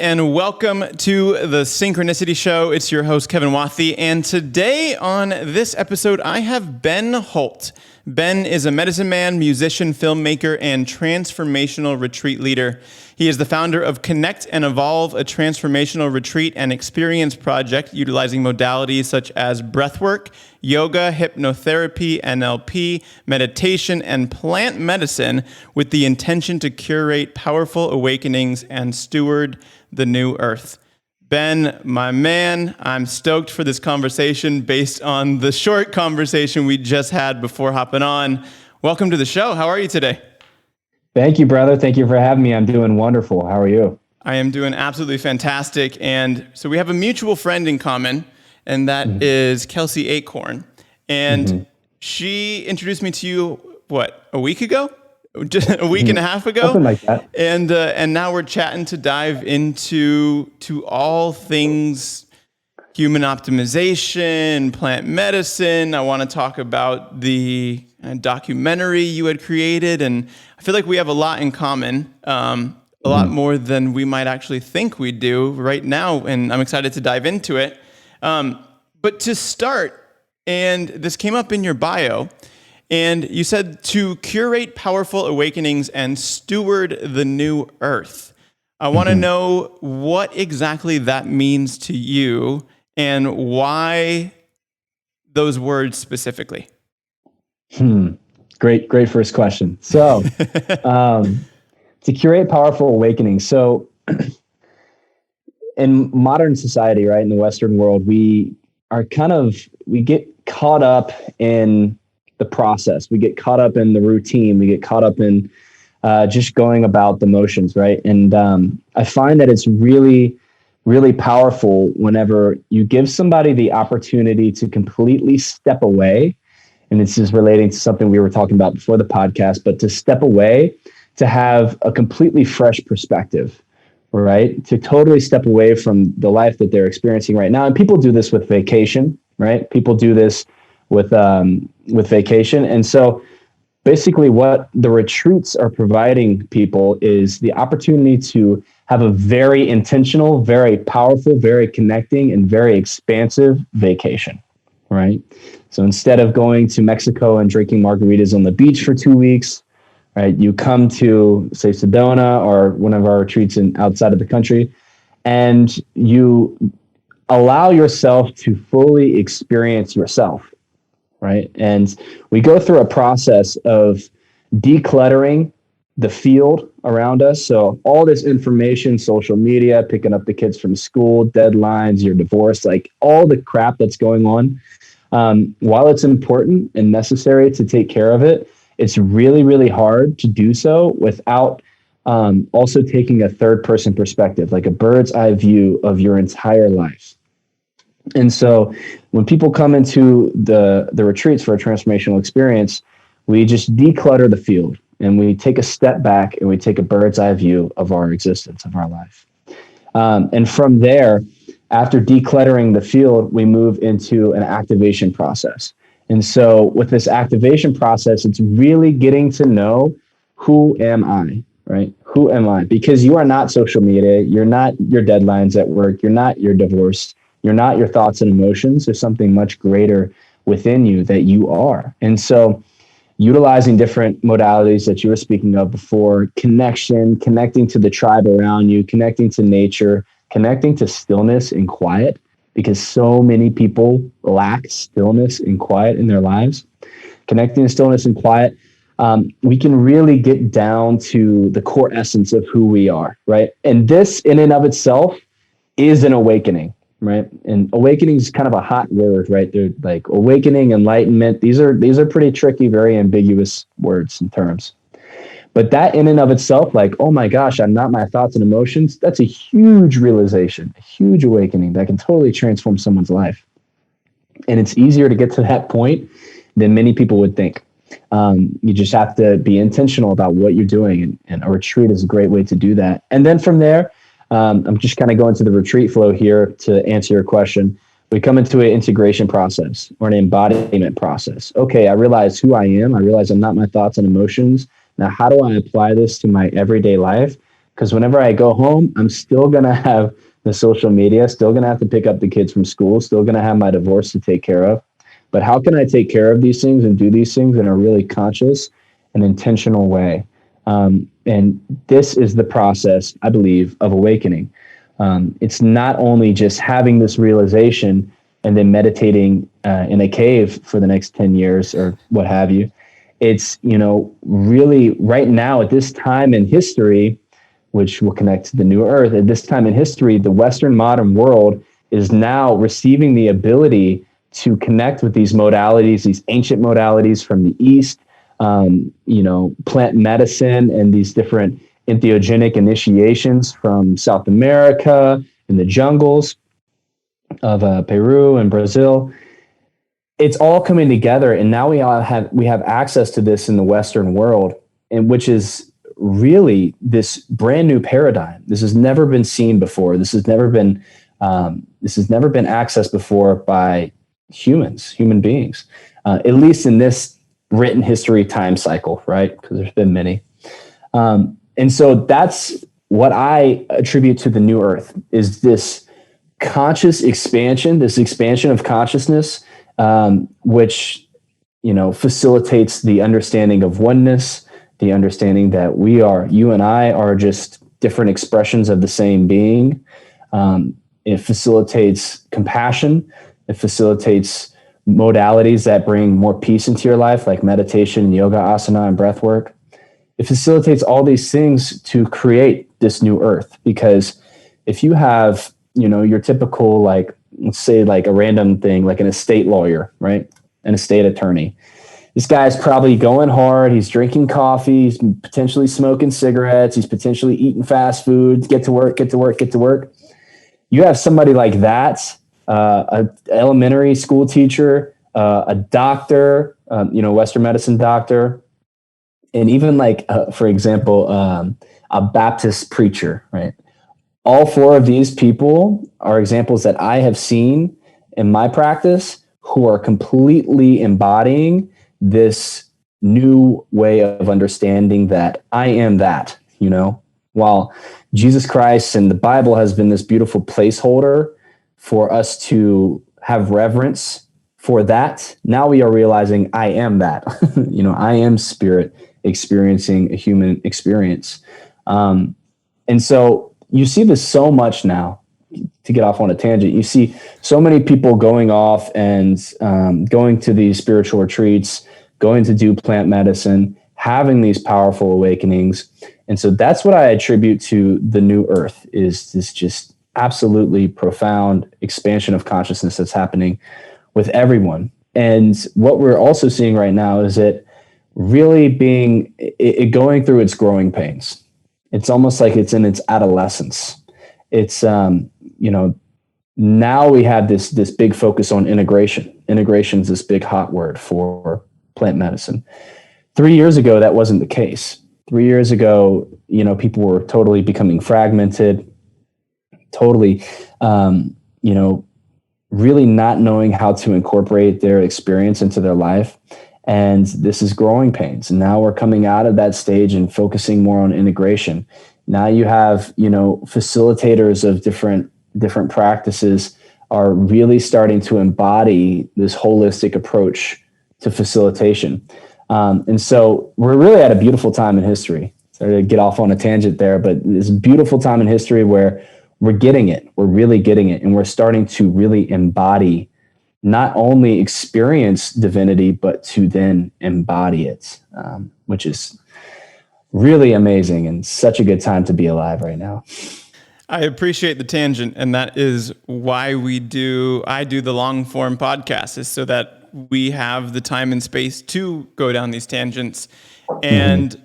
and welcome to the Synchronicity Show. It's your host, Kevin Wathey, and today on this episode, I have Ben Holt. Ben is a medicine man, musician, filmmaker, and transformational retreat leader. He is the founder of Connect and Evolve, a transformational retreat and experience project utilizing modalities such as breathwork, yoga, hypnotherapy, NLP, meditation, and plant medicine with the intention to curate powerful awakenings and steward the new earth. Ben, my man, I'm stoked for this conversation based on the short conversation we just had before hopping on. Welcome to the show. How are you today? Thank you, brother. Thank you for having me. I'm doing wonderful. How are you? I am doing absolutely fantastic. And so we have a mutual friend in common, and that is Kelsey Acorn. And she introduced me to you, a week ago? Just a week and a half ago? Something like that. And now we're chatting to dive into all things human optimization, plant medicine. I want to talk about the documentary you had created, and I feel like we have a lot in common, a lot more than we might actually think we do right now, and I'm excited to dive into it. But to start, and this came up in your bio, and you said to curate powerful awakenings and steward the new earth. I want to know what exactly that means to you and why those words specifically. Great first question. So, to curate powerful awakenings. So, in modern society, right, in the Western world, we get caught up in the process. We get caught up in the routine. We get caught up in just going about the motions, right? And I find that it's really, really powerful whenever you give somebody the opportunity to completely step away. And this is relating to something we were talking about before the podcast, but to step away, to have a completely fresh perspective, right? To totally step away from the life that they're experiencing right now. And people do this with vacation, right? People do this with vacation. And so basically what the retreats are providing people is the opportunity to have a very intentional, very powerful, very connecting, and very expansive vacation, right? So instead of going to Mexico and drinking margaritas on the beach for 2 weeks, right, you come to, say, Sedona or one of our retreats outside of the country, and you allow yourself to fully experience yourself, right? And we go through a process of decluttering the field around us. So all this information, social media, picking up the kids from school, deadlines, your divorce, like all the crap that's going on. While it's important and necessary to take care of it, it's really, really hard to do so without also taking a third person perspective, like a bird's eye view of your entire life. And so when people come into the retreats for a transformational experience, we just declutter the field and we take a step back and we take a bird's eye view of our existence, of our life. And from there, after decluttering the field, we move into an activation process. And so with this activation process, it's really getting to know, who am I, right? Who am I? Because you are not social media. You're not your deadlines at work. You're not your divorce. You're not your thoughts and emotions. There's something much greater within you that you are. And so utilizing different modalities that you were speaking of before, connecting to the tribe around you, connecting to nature, connecting to stillness and quiet, because so many people lack stillness and quiet in their lives. Connecting to stillness and quiet, we can really get down to the core essence of who we are, right? And this in and of itself is an awakening, right? And awakening is kind of a hot word, right? They're like awakening, enlightenment. These are pretty tricky, very ambiguous words and terms. But that in and of itself, like, oh my gosh, I'm not my thoughts and emotions. That's a huge realization, a huge awakening that can totally transform someone's life. And it's easier to get to that point than many people would think. You just have to be intentional about what you're doing. And a retreat is a great way to do that. And then from there, I'm just kind of going to the retreat flow here to answer your question. We come into an integration process or an embodiment process. Okay, I realize who I am. I realize I'm not my thoughts and emotions. Now, how do I apply this to my everyday life? Because whenever I go home, I'm still going to have the social media, still going to have to pick up the kids from school, still going to have my divorce to take care of. But how can I take care of these things and do these things in a really conscious and intentional way? And this is the process, I believe, of awakening. It's not only just having this realization and then meditating in a cave for the next 10 years or what have you. It's, really right now at this time in history, which will connect to the new earth, at this time in history, the Western modern world is now receiving the ability to connect with these modalities, these ancient modalities from the East, plant medicine and these different entheogenic initiations from South America in the jungles of Peru and Brazil. It's all coming together, and now we have access to this in the Western world, and which is really this brand new paradigm. This has never been seen before. This has never been accessed before by human beings, at least in this written history time cycle, right? Because there's been many. And so that's what I attribute to the new earth, is this conscious expansion, this expansion of consciousness, which, facilitates the understanding of oneness, the understanding that you and I are just different expressions of the same being. It facilitates compassion. It facilitates modalities that bring more peace into your life, like meditation, yoga, asana, and breath work. It facilitates all these things to create this new earth. Because if you have, your typical, let's say a random thing, like an estate lawyer, right? An estate attorney. This guy's probably going hard. He's drinking coffee. He's potentially smoking cigarettes. He's potentially eating fast food. Get to work. You have somebody like that, an elementary school teacher, a doctor, Western medicine doctor, and even for example, a Baptist preacher, right? All four of these people are examples that I have seen in my practice who are completely embodying this new way of understanding that I am that, while Jesus Christ and the Bible has been this beautiful placeholder for us to have reverence for that. Now we are realizing I am that, I am spirit experiencing a human experience. And so you see this so much now. To get off on a tangent, you see so many people going off and going to these spiritual retreats, going to do plant medicine, having these powerful awakenings. And so that's what I attribute to the new earth, is this just absolutely profound expansion of consciousness that's happening with everyone. And what we're also seeing right now is it really it going through its growing pains. It's almost like it's in its adolescence. It's, now we have this big focus on integration. Integration is this big hot word for plant medicine. 3 years ago, that wasn't the case. 3 years ago, people were totally becoming fragmented, totally, really not knowing how to incorporate their experience into their life. And this is growing pains. And now we're coming out of that stage and focusing more on integration. Now you have, facilitators of different practices are really starting to embody this holistic approach to facilitation. And so we're really at a beautiful time in history. Sorry to get off on a tangent there, but it's a beautiful time in history where we're getting it. We're really getting it. And we're starting to really embody, not only experience divinity, but to then embody it, which is really amazing and such a good time to be alive right now. I appreciate the tangent, and that is why I do the long form podcast, is so that we have the time and space to go down these tangents. And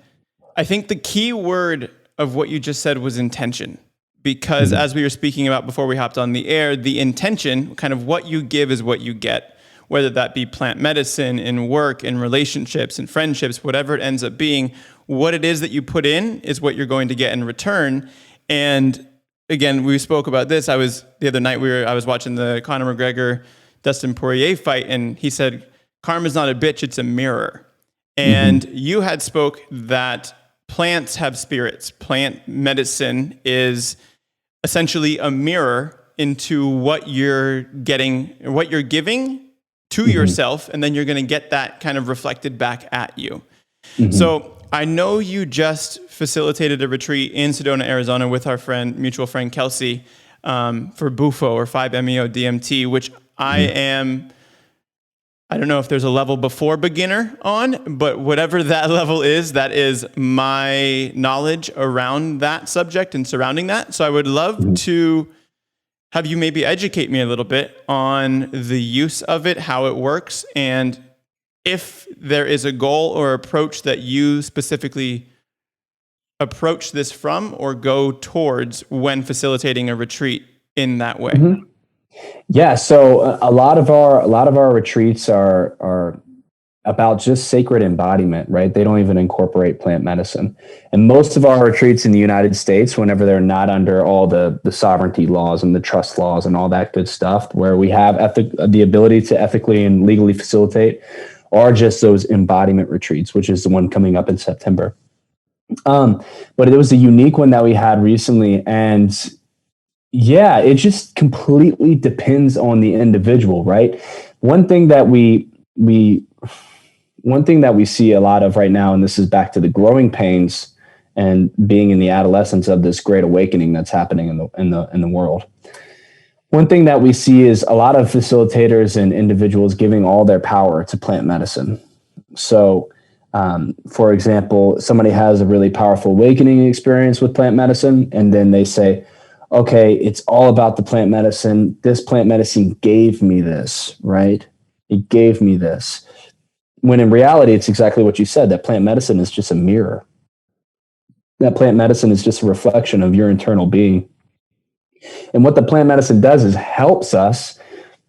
I think the key word of what you just said was intention, because as we were speaking about before we hopped on the air, the intention, kind of what you give is what you get, whether that be plant medicine, in work, in relationships, in friendships, whatever it ends up being. What it is that you put in is what you're going to get in return. And again, we spoke about this. The other night I was watching the Conor McGregor Dustin Poirier fight, and he said, "Karma's not a bitch, it's a mirror." And you had spoke that plants have spirits. Plant medicine is essentially a mirror into what you're getting, what you're giving to yourself, and then you're going to get that kind of reflected back at you. So I know you just facilitated a retreat in Sedona, Arizona with our mutual friend Kelsey, for BUFO or 5-MeO-DMT, which I don't know if there's a level before beginner on, but whatever that level is, that is my knowledge around that subject and surrounding that. So I would love to have you maybe educate me a little bit on the use of it, how it works, and if there is a goal or approach that you specifically approach this from or go towards when facilitating a retreat in that way. Yeah. So a lot of our retreats are about just sacred embodiment, right? They don't even incorporate plant medicine. And most of our retreats in the United States, whenever they're not under all the sovereignty laws and the trust laws and all that good stuff, where we have the ability to ethically and legally facilitate, are just those embodiment retreats, which is the one coming up in September. But it was a unique one that we had recently, and yeah, it just completely depends on the individual, right? One thing that we see a lot of right now, and this is back to the growing pains and being in the adolescence of this great awakening that's happening in the world. One thing that we see is a lot of facilitators and individuals giving all their power to plant medicine. So, for example, somebody has a really powerful awakening experience with plant medicine, and then they say, okay, it's all about the plant medicine. This plant medicine gave me this, right? It gave me this. When in reality, it's exactly what you said, that plant medicine is just a mirror. That plant medicine is just a reflection of your internal being. And what the plant medicine does is helps us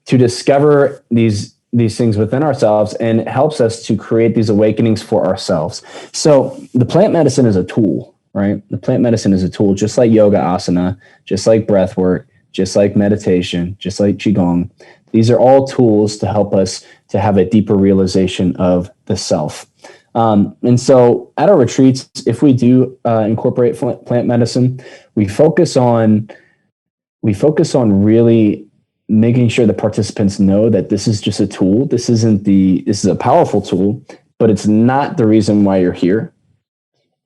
to discover these things within ourselves, and it helps us to create these awakenings for ourselves. So the plant medicine is a tool, right? The plant medicine is a tool, just like yoga asana, just like breath work, just like meditation, just like Qigong. These are all tools to help us to have a deeper realization of the self. And so at our retreats, if we do incorporate plant medicine, we focus on really making sure the participants know that this is just a tool. This is a powerful tool, but it's not the reason why you're here.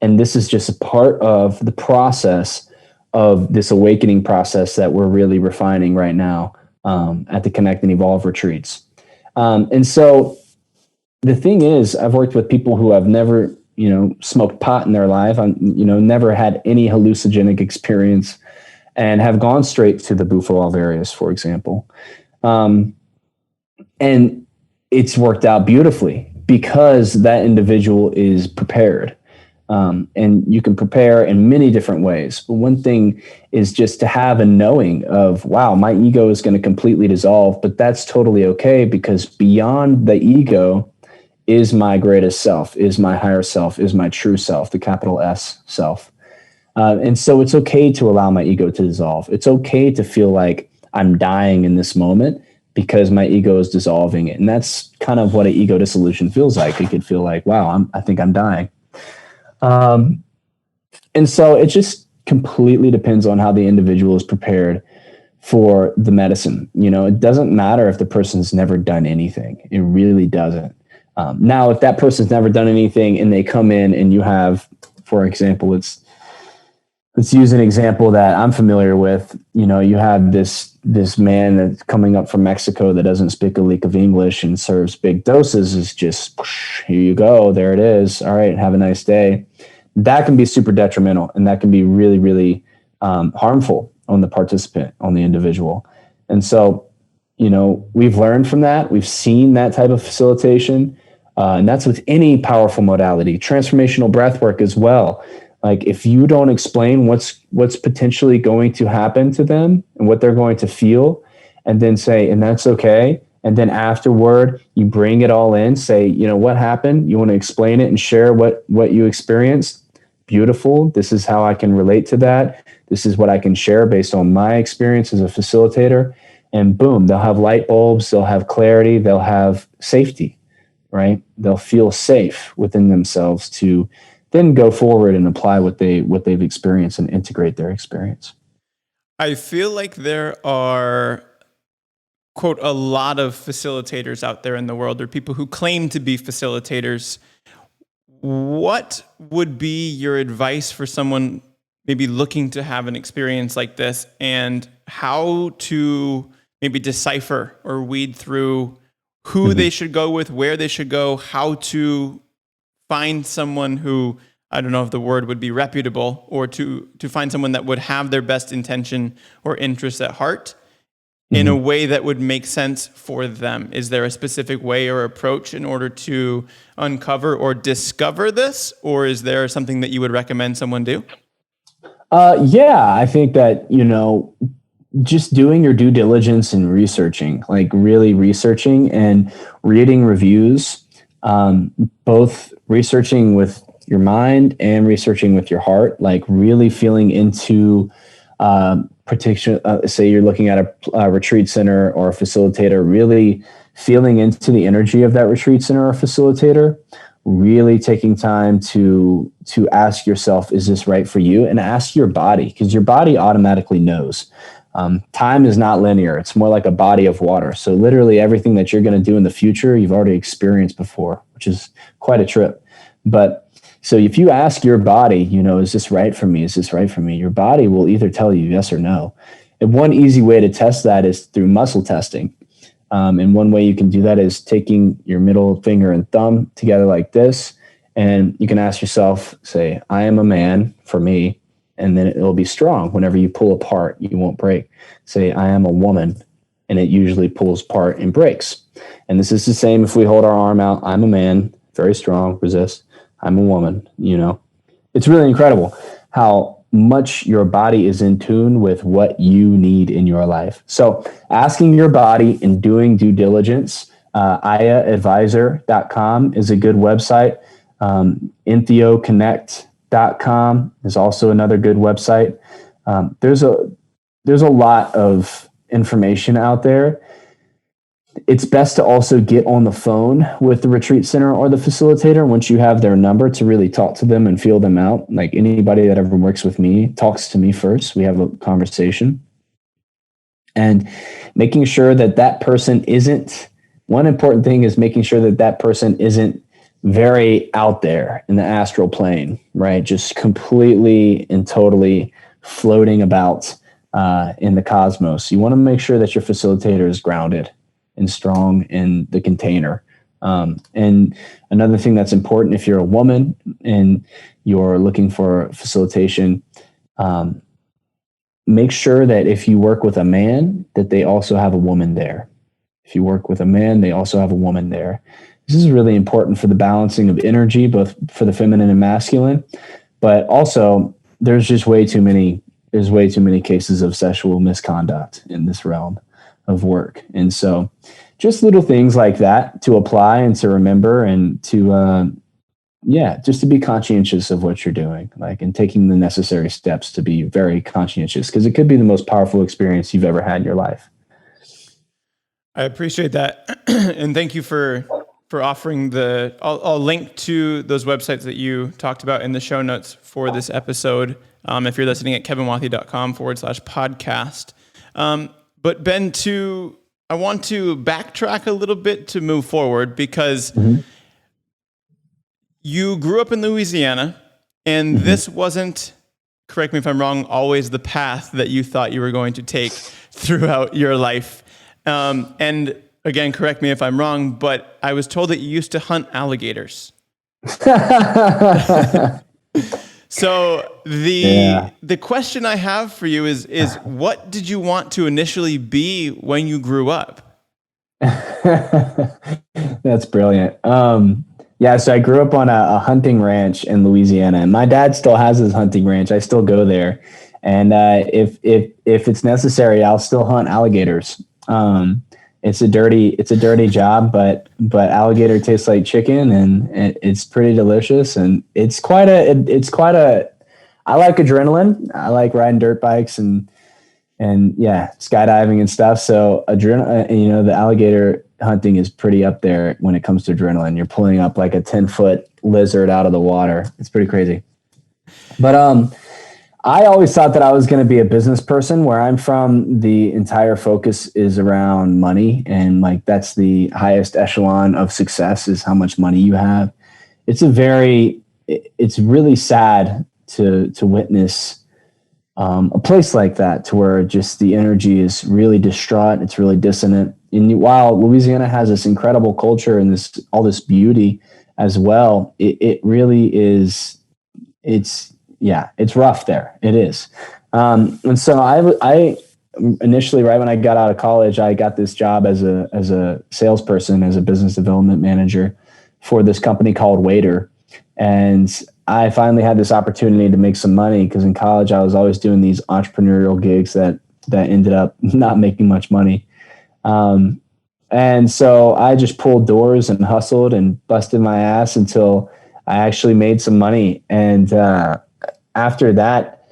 And this is just a part of the process of this awakening process that we're really refining right now at the Connect and Evolve retreats. And so the thing is, I've worked with people who have never, smoked pot in their life, never had any hallucinogenic experience, and have gone straight to the Bufo alvarius, for example. And it's worked out beautifully because that individual is prepared. And you can prepare in many different ways. But one thing is just to have a knowing of, wow, my ego is going to completely dissolve, but that's totally okay, because beyond the ego is my greatest self, is my higher self, is my true self, the capital S self. And so it's okay to allow my ego to dissolve. It's okay to feel like I'm dying in this moment because my ego is dissolving it. And that's kind of what an ego dissolution feels like. It could feel like, wow, I think I'm dying. And so it just completely depends on how the individual is prepared for the medicine. It doesn't matter if the person's never done anything. It really doesn't. Now, if that person's never done anything and they come in and you have, for example, let's use an example that I'm familiar with. You have this man that's coming up from Mexico that doesn't speak a lick of English and serves big doses. Is just, here you go, there it is. All right, have a nice day. That can be super detrimental, and that can be really, really harmful on the participant, on the individual. And so, we've learned from that. We've seen that type of facilitation, and that's with any powerful modality. Transformational breath work as well. Like, if you don't explain what's potentially going to happen to them and what they're going to feel, and then say, and that's okay. And then afterward, you bring it all in, say, what happened? You want to explain it and share what you experienced? Beautiful. This is how I can relate to that. This is what I can share based on my experience as a facilitator. And boom, they'll have light bulbs. They'll have clarity. They'll have safety, right? They'll feel safe within themselves to then go forward and apply what they've experienced and integrate their experience. I feel like there are, quote, a lot of facilitators out there in the world, or people who claim to be facilitators. What would be your advice for someone maybe looking to have an experience like this, and how to maybe decipher or weed through who they should go with, where they should go, how to find someone who, I don't know if the word would be reputable, or to find someone that would have their best intention or interest at heart in a way that would make sense for them? Is there a specific way or approach in order to uncover or discover this? Or is there something that you would recommend someone do? Yeah, I think that, just doing your due diligence and researching, like really researching and reading reviews, both researching with your mind and researching with your heart, like really feeling into say you're looking at a retreat center or a facilitator, really feeling into the energy of that retreat center or facilitator, really taking time to ask yourself, is this right for you? And ask your body, because your body automatically knows. Time is not linear. It's more like a body of water. So literally everything that you're going to do in the future, you've already experienced before, which is quite a trip. But so if you ask your body, is this right for me? Is this right for me? Your body will either tell you yes or no. And one easy way to test that is through muscle testing. And one way you can do that is taking your middle finger and thumb together like this. And you can ask yourself, say, I am a man for me. And then it'll be strong. Whenever you pull apart, you won't break. Say, I am a woman. And it usually pulls apart and breaks. And this is the same if we hold our arm out. I'm a man, very strong, resist. I'm a woman, It's really incredible how much your body is in tune with what you need in your life. So asking your body and doing due diligence, ayaadvisor.com is a good website. IntheoConnect.com is also another good website. There's a lot of information out there. It's best to also get on the phone with the retreat center or the facilitator once you have their number to really talk to them and feel them out. Like anybody that ever works with me talks to me first. We have a conversation. And making sure that person isn't, one important thing is making sure that person isn't very out there in the astral plane, right? Just completely and totally floating about in the cosmos. You want to make sure that your facilitator is grounded and strong in the container. And another thing that's important, if you're a woman and you're looking for facilitation, make sure that if you work with a man, that they also have a woman there. If you work with a man, they also have a woman there. This is really important for the balancing of energy, both for the feminine and masculine, but also there's way too many cases of sexual misconduct in this realm of work. And so just little things like that to apply and to remember and to, just to be conscientious of what you're doing, and taking the necessary steps to be very conscientious, because it could be the most powerful experience you've ever had in your life. I appreciate that. And thank you for offering I'll link to those websites that you talked about in the show notes for this episode. If you're listening at kevinwathey.com/podcast. But Ben, I want to backtrack a little bit to move forward, because you grew up in Louisiana, and this wasn't, correct me if I'm wrong, always the path that you thought you were going to take throughout your life. And again, correct me if I'm wrong, but I was told that you used to hunt alligators. So the question I have for you is what did you want to initially be when you grew up? That's brilliant. So I grew up on a hunting ranch in Louisiana, and my dad still has his hunting ranch. I still go there, and if it's necessary, I'll still hunt alligators. It's a dirty job, but alligator tastes like chicken, and it's pretty delicious. And I like adrenaline. I like riding dirt bikes and skydiving and stuff. So the alligator hunting is pretty up there when it comes to adrenaline. You're pulling up like a 10-foot lizard out of the water. It's pretty crazy. But I always thought that I was going to be a business person. Where I'm from, the entire focus is around money, and like that's the highest echelon of success is how much money you have. It's really sad to witness a place like that, to where just the energy is really distraught. It's really dissonant. And while Louisiana has this incredible culture and all this beauty as well, it really is. It's rough there. It is. And so I initially, right when I got out of college, I got this job as a salesperson, as a business development manager for this company called Wathey. And I finally had this opportunity to make some money, because in college I was always doing these entrepreneurial gigs that ended up not making much money. And so I just pulled doors and hustled and busted my ass until I actually made some money. And after that,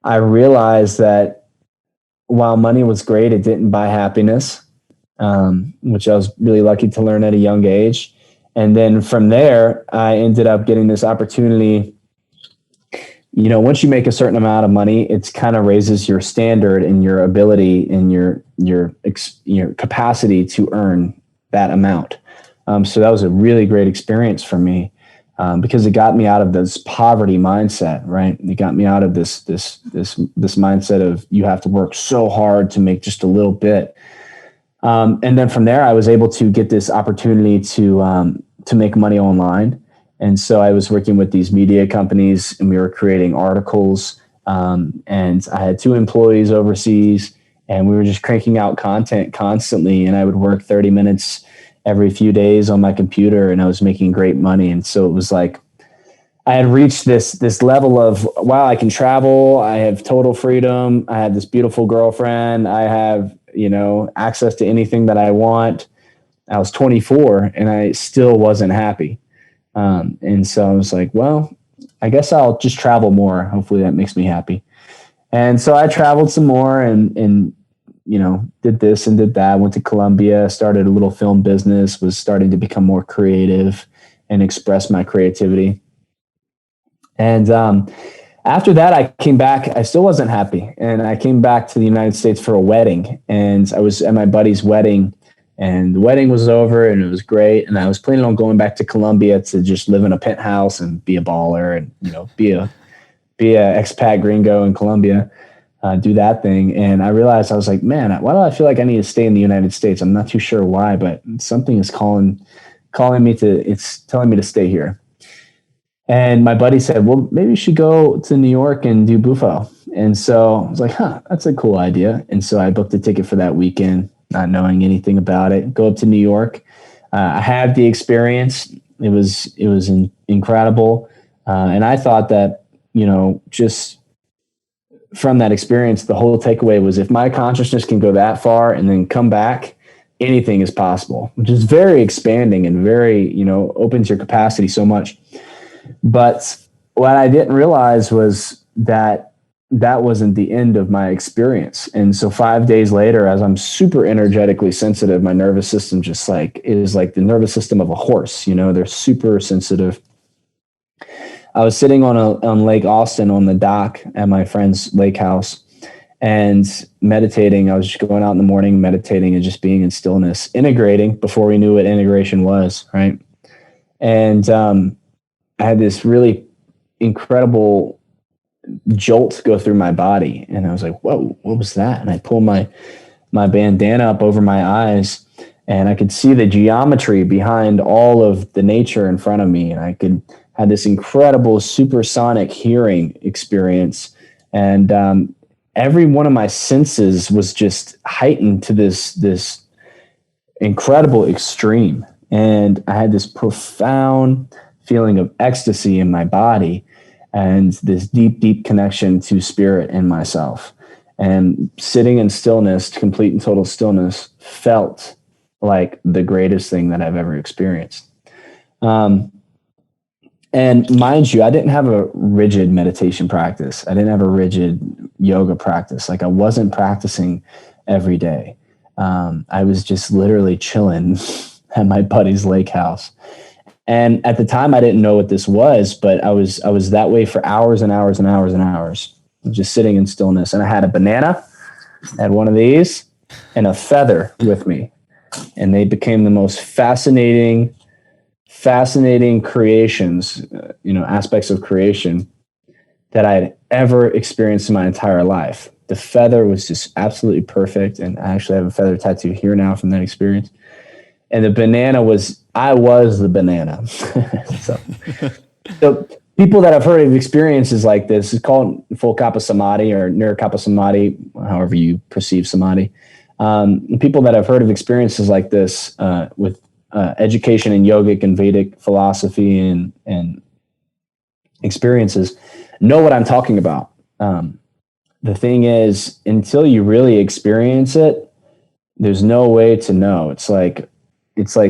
I realized that while money was great, it didn't buy happiness, which I was really lucky to learn at a young age. And then from there, I ended up getting this opportunity. Once you make a certain amount of money, it's kind of raises your standard and your ability and your capacity to earn that amount. So that was a really great experience for me. Because it got me out of this poverty mindset, right? It got me out of this mindset of you have to work so hard to make just a little bit. And then from there, I was able to get this opportunity to make money online. And so I was working with these media companies, and we were creating articles. And I had 2 employees overseas, and we were just cranking out content constantly. And I would work 30 minutes every few days on my computer, and I was making great money. And so it was like I had reached this level of, wow, I can travel. I have total freedom. I have this beautiful girlfriend. I have, access to anything that I want. I was 24 and I still wasn't happy. And so I was like, well, I guess I'll just travel more. Hopefully that makes me happy. And so I traveled some more and did this and did that. Went to Columbia, started a little film business, was starting to become more creative and express my creativity. And after that, I came back. I still wasn't happy. And I came back to the United States for a wedding. And I was at my buddy's wedding, and the wedding was over and it was great. And I was planning on going back to Columbia to just live in a penthouse and be a baller and, be a expat gringo in Columbia. Do that thing. And I realized, I was like, man, why do I feel like I need to stay in the United States? I'm not too sure why, but something is calling me it's telling me to stay here. And my buddy said, well, maybe you should go to New York and do Buffo. And so I was like, that's a cool idea. And so I booked a ticket for that weekend, not knowing anything about it, go up to New York. I had the experience. It was incredible. And I thought that, just from that experience, the whole takeaway was, if my consciousness can go that far and then come back, anything is possible, which is very expanding and very, opens your capacity so much. But what I didn't realize was that wasn't the end of my experience. And so 5 days later, as I'm super energetically sensitive, my nervous system is like the nervous system of a horse, they're super sensitive. I was sitting on Lake Austin on the dock at my friend's lake house and meditating. I was just going out in the morning, meditating and just being in stillness, integrating before we knew what integration was, right? And I had this really incredible jolt go through my body. And I was like, whoa, what was that? And I pulled my bandana up over my eyes, and I could see the geometry behind all of the nature in front of me. And I had this incredible supersonic hearing experience. And every one of my senses was just heightened to this incredible extreme. And I had this profound feeling of ecstasy in my body and this deep, deep connection to spirit and myself. And sitting in stillness, complete and total stillness, felt like the greatest thing that I've ever experienced. And mind you, I didn't have a rigid meditation practice. I didn't have a rigid yoga practice. Like, I wasn't practicing every day. I was just literally chilling at my buddy's lake house. And at the time I didn't know what this was, but I was that way for hours and hours and hours and hours, just sitting in stillness. And I had a banana, I had one of these, and a feather with me. And they became the most fascinating creations, aspects of creation that I had ever experienced in my entire life. The feather was just absolutely perfect. And I actually have a feather tattoo here now from that experience. And the banana I was the banana. so people that have heard of experiences like this, it's called full kappa samadhi or nir kappa samadhi, however you perceive samadhi. People that have heard of experiences like this with education in yogic and Vedic philosophy and experiences know what I'm talking about. The thing is, until you really experience it, there's no way to know. It's like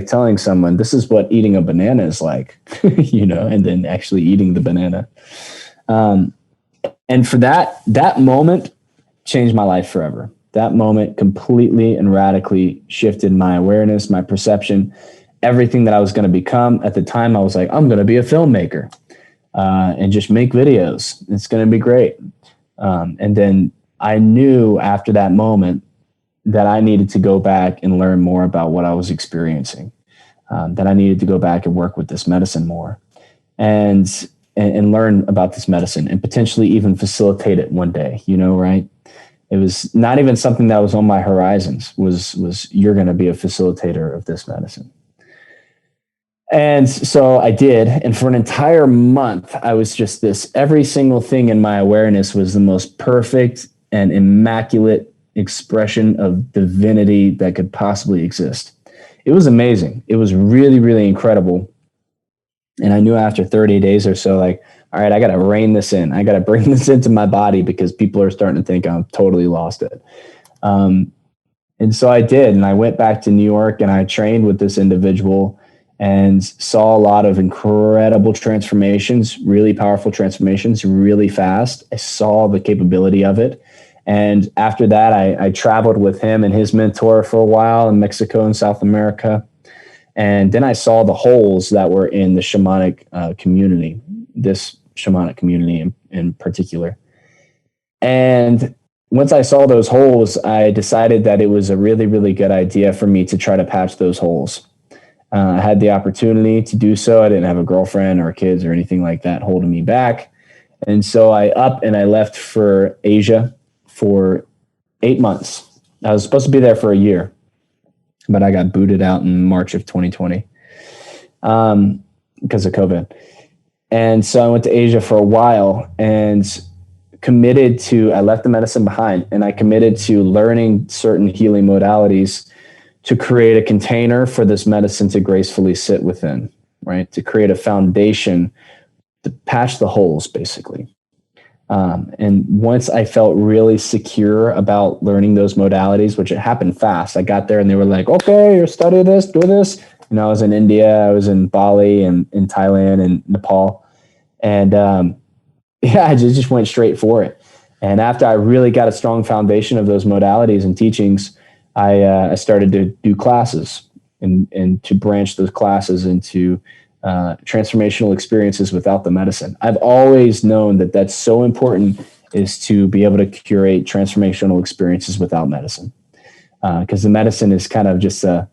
telling someone this is what eating a banana is like, and then actually eating the banana. And for that moment changed my life forever. That moment completely and radically shifted my awareness, my perception, everything that I was going to become. At the time, I was like, I'm going to be a filmmaker and just make videos. It's going to be great. And then I knew after that moment that I needed to go back and learn more about what I was experiencing, that I needed to go back and work with this medicine more and learn about this medicine and potentially even facilitate it one day, right? It was not even something that was on my horizons was you're going to be a facilitator of this medicine. And so I did. And for an entire month, I was just every single thing in my awareness was the most perfect and immaculate expression of divinity that could possibly exist. It was amazing. It was really, really incredible. And I knew after 30 days or so, like, all right, I got to rein this in. I got to bring this into my body because people are starting to think I'm totally lost it. And so I did. And I went back to New York and I trained with this individual and saw a lot of incredible transformations, really powerful transformations, really fast. I saw the capability of it. And after that, I traveled with him and his mentor for a while in Mexico and South America. And then I saw the holes that were in the shamanic community, this shamanic community in particular. And once I saw those holes, I decided that it was a really, really good idea for me to try to patch those holes. I had the opportunity to do so. I didn't have a girlfriend or kids or anything like that holding me back. And so I left for Asia for 8 months. I was supposed to be there for a year, but I got booted out in March of 2020 because of COVID. And so I went to Asia for a while and I left the medicine behind and I committed to learning certain healing modalities to create a container for this medicine to gracefully sit within, right? To create a foundation to patch the holes, basically. And once I felt really secure about learning those modalities, which it happened fast, I got there and they were like, okay, you're studying this, do this. I was in India, I was in Bali and in Thailand and Nepal. And I just went straight for it. And after I really got a strong foundation of those modalities and teachings, I started to do classes and to branch those classes into transformational experiences without the medicine. I've always known that that's so important, is to be able to curate transformational experiences without medicine. Because the medicine is kind of just a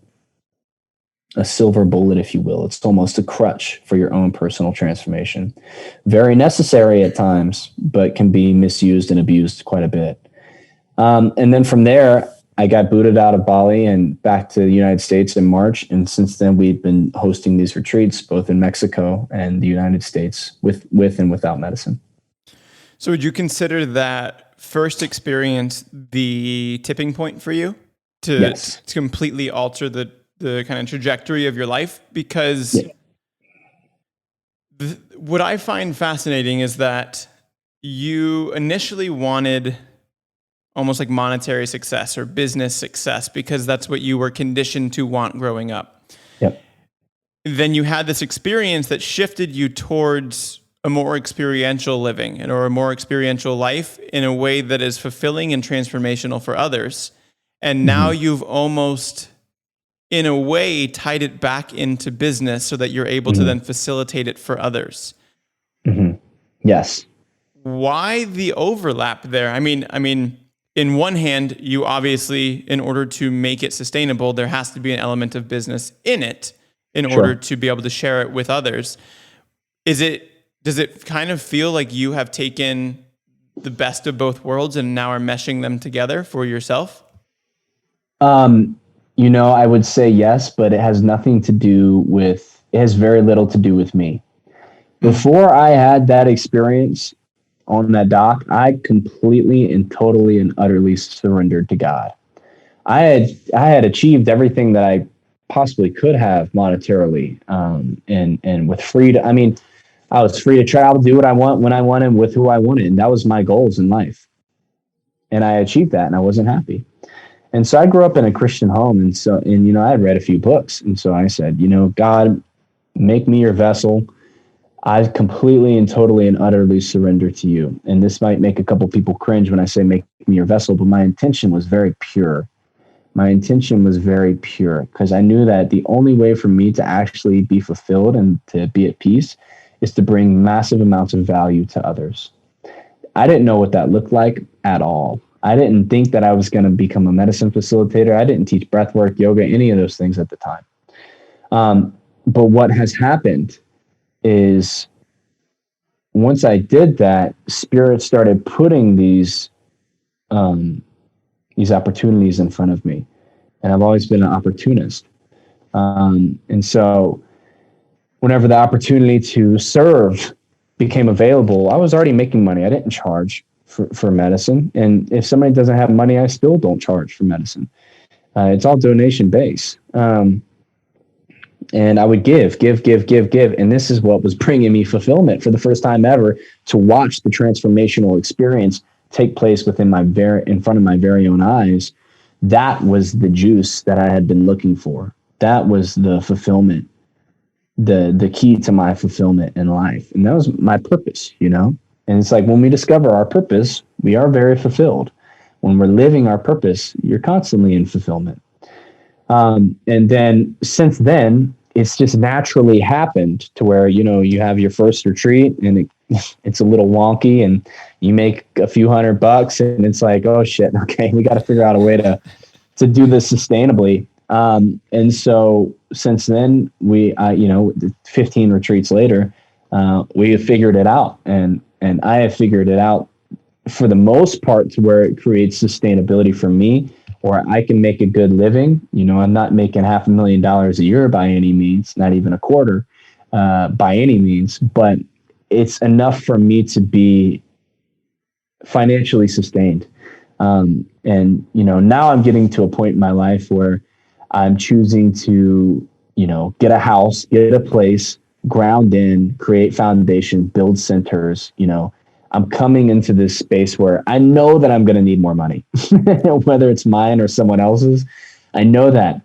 silver bullet, if you will. It's almost a crutch for your own personal transformation. Very necessary at times, but can be misused and abused quite a bit. And then from there, I got booted out of Bali and back to the United States in March. And since then, we've been hosting these retreats, both in Mexico and the United States, with and without medicine. So would you consider that first experience the tipping point for you to completely alter the kind of trajectory of your life? Because what I find fascinating is that you initially wanted almost like monetary success or business success because that's what you were conditioned to want growing up. Yep. Then you had this experience that shifted you towards a more experiential living or a more experiential life in a way that is fulfilling and transformational for others. And now you've almost in a way tied it back into business so that you're able to then facilitate it for others. Yes. Why the overlap there? I mean, in one hand, you obviously, in order to make it sustainable, there has to be an element of business in it in order to be able to share it with others. Does it kind of feel like you have taken the best of both worlds and now are meshing them together for yourself? I would say yes, but it has very little to do with me. Before I had that experience on that dock, I completely and totally and utterly surrendered to God. I had achieved everything that I possibly could have monetarily, and with freedom. I mean, I was free to travel, do what I want, when I wanted, with who I wanted. And that was my goals in life. And I achieved that, and I wasn't happy. And so I grew up in a Christian home. And I had read a few books. And so I said, God, make me your vessel. I completely and totally and utterly surrender to you. And this might make a couple people cringe when I say make me your vessel, but my intention was very pure. Because I knew that the only way for me to actually be fulfilled and to be at peace is to bring massive amounts of value to others. I didn't know what that looked like at all. I didn't think that I was going to become a medicine facilitator. I didn't teach breathwork, yoga, any of those things at the time. But what has happened is once I did that, Spirit started putting these opportunities in front of me. And I've always been an opportunist. And so whenever the opportunity to serve became available, I was already making money. I didn't charge for medicine. And if somebody doesn't have money, I still don't charge for medicine. It's all donation based. And I would give. And this is what was bringing me fulfillment for the first time ever, to watch the transformational experience take place in front of my very own eyes. That was the juice that I had been looking for. That was the fulfillment, the key to my fulfillment in life. And that was my purpose, And it's like when we discover our purpose, we are very fulfilled. When we're living our purpose, you're constantly in fulfillment. And then since then, it's just naturally happened to where, you have your first retreat and it's a little wonky and you make a few $100 and it's like, oh shit. Okay. We got to figure out a way to do this sustainably. And so since then 15 retreats later, we have figured it out, and I have figured it out for the most part to where it creates sustainability for me, or I can make a good living. I'm not making $500,000 a year by any means, not even a quarter, by any means, but it's enough for me to be financially sustained. And now I'm getting to a point in my life where I'm choosing to, get a house, get a place, ground in, create foundation, build centers. I'm coming into this space where I know that I'm going to need more money, whether it's mine or someone else's. I know that.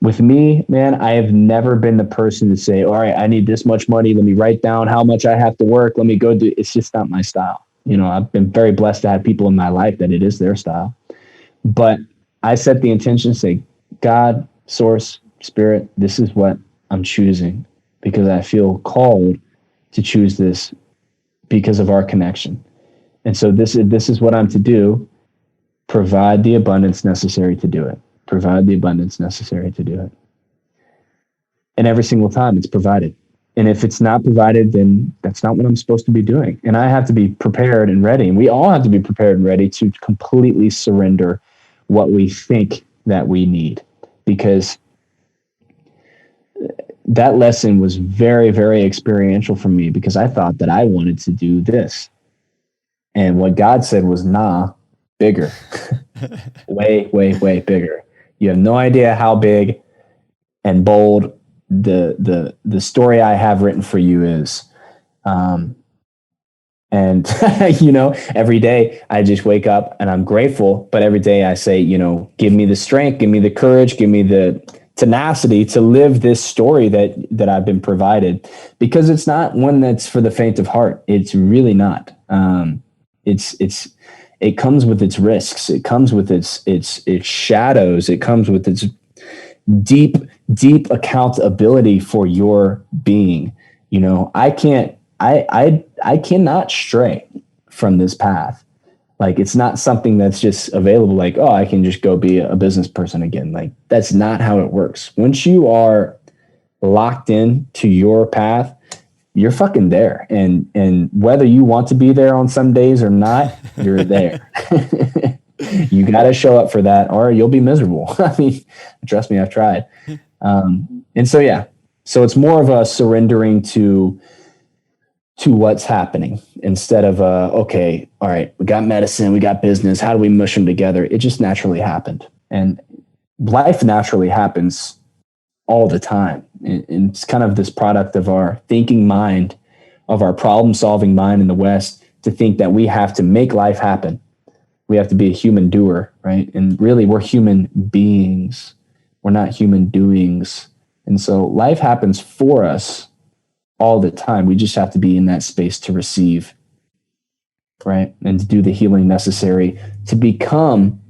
With me, man, I have never been the person to say, all right, I need this much money. Let me write down how much I have to work. Let me go do. It's just not my style. I've been very blessed to have people in my life that it is their style. But I set the intention to say, God, source, Spirit, this is what I'm choosing because I feel called to choose this because of our connection. And so this is what I'm to do. Provide the abundance necessary to do it. Provide the abundance necessary to do it. And every single time it's provided. And if it's not provided, then that's not what I'm supposed to be doing. And I have to be prepared and ready. And we all have to be prepared and ready to completely surrender what we think that we need. Because that lesson was very, very experiential for me, because I thought that I wanted to do this. And what God said was, nah, bigger. Way, way, way bigger. You have no idea how big and bold the story I have written for you is. And every day I just wake up and I'm grateful, but every day I say, give me the strength, give me the courage, give me the tenacity to live this story that I've been provided, because it's not one that's for the faint of heart. It's really not. It comes with its risks. It comes with its shadows. It comes with deep, deep accountability for your being. You know, I cannot stray from this path. Like, it's not something that's just available. Like, oh, I can just go be a business person again. Like, that's not how it works. Once you are locked in to your path, you're fucking there. And whether you want to be there on some days or not, you're there. You got to show up for that or you'll be miserable. I mean, trust me, I've tried. And so, yeah, so it's more of a surrendering to what's happening instead of, okay, all right, we got medicine, we got business. How do we mush them together? It just naturally happened. And life naturally happens all the time. And it's kind of this product of our thinking mind, of our problem solving mind in the West, to think that we have to make life happen. We have to be a human doer, right? And really, we're human beings. We're not human doings. And so life happens for us all the time. We just have to be in that space to receive, right? And to do the healing necessary to become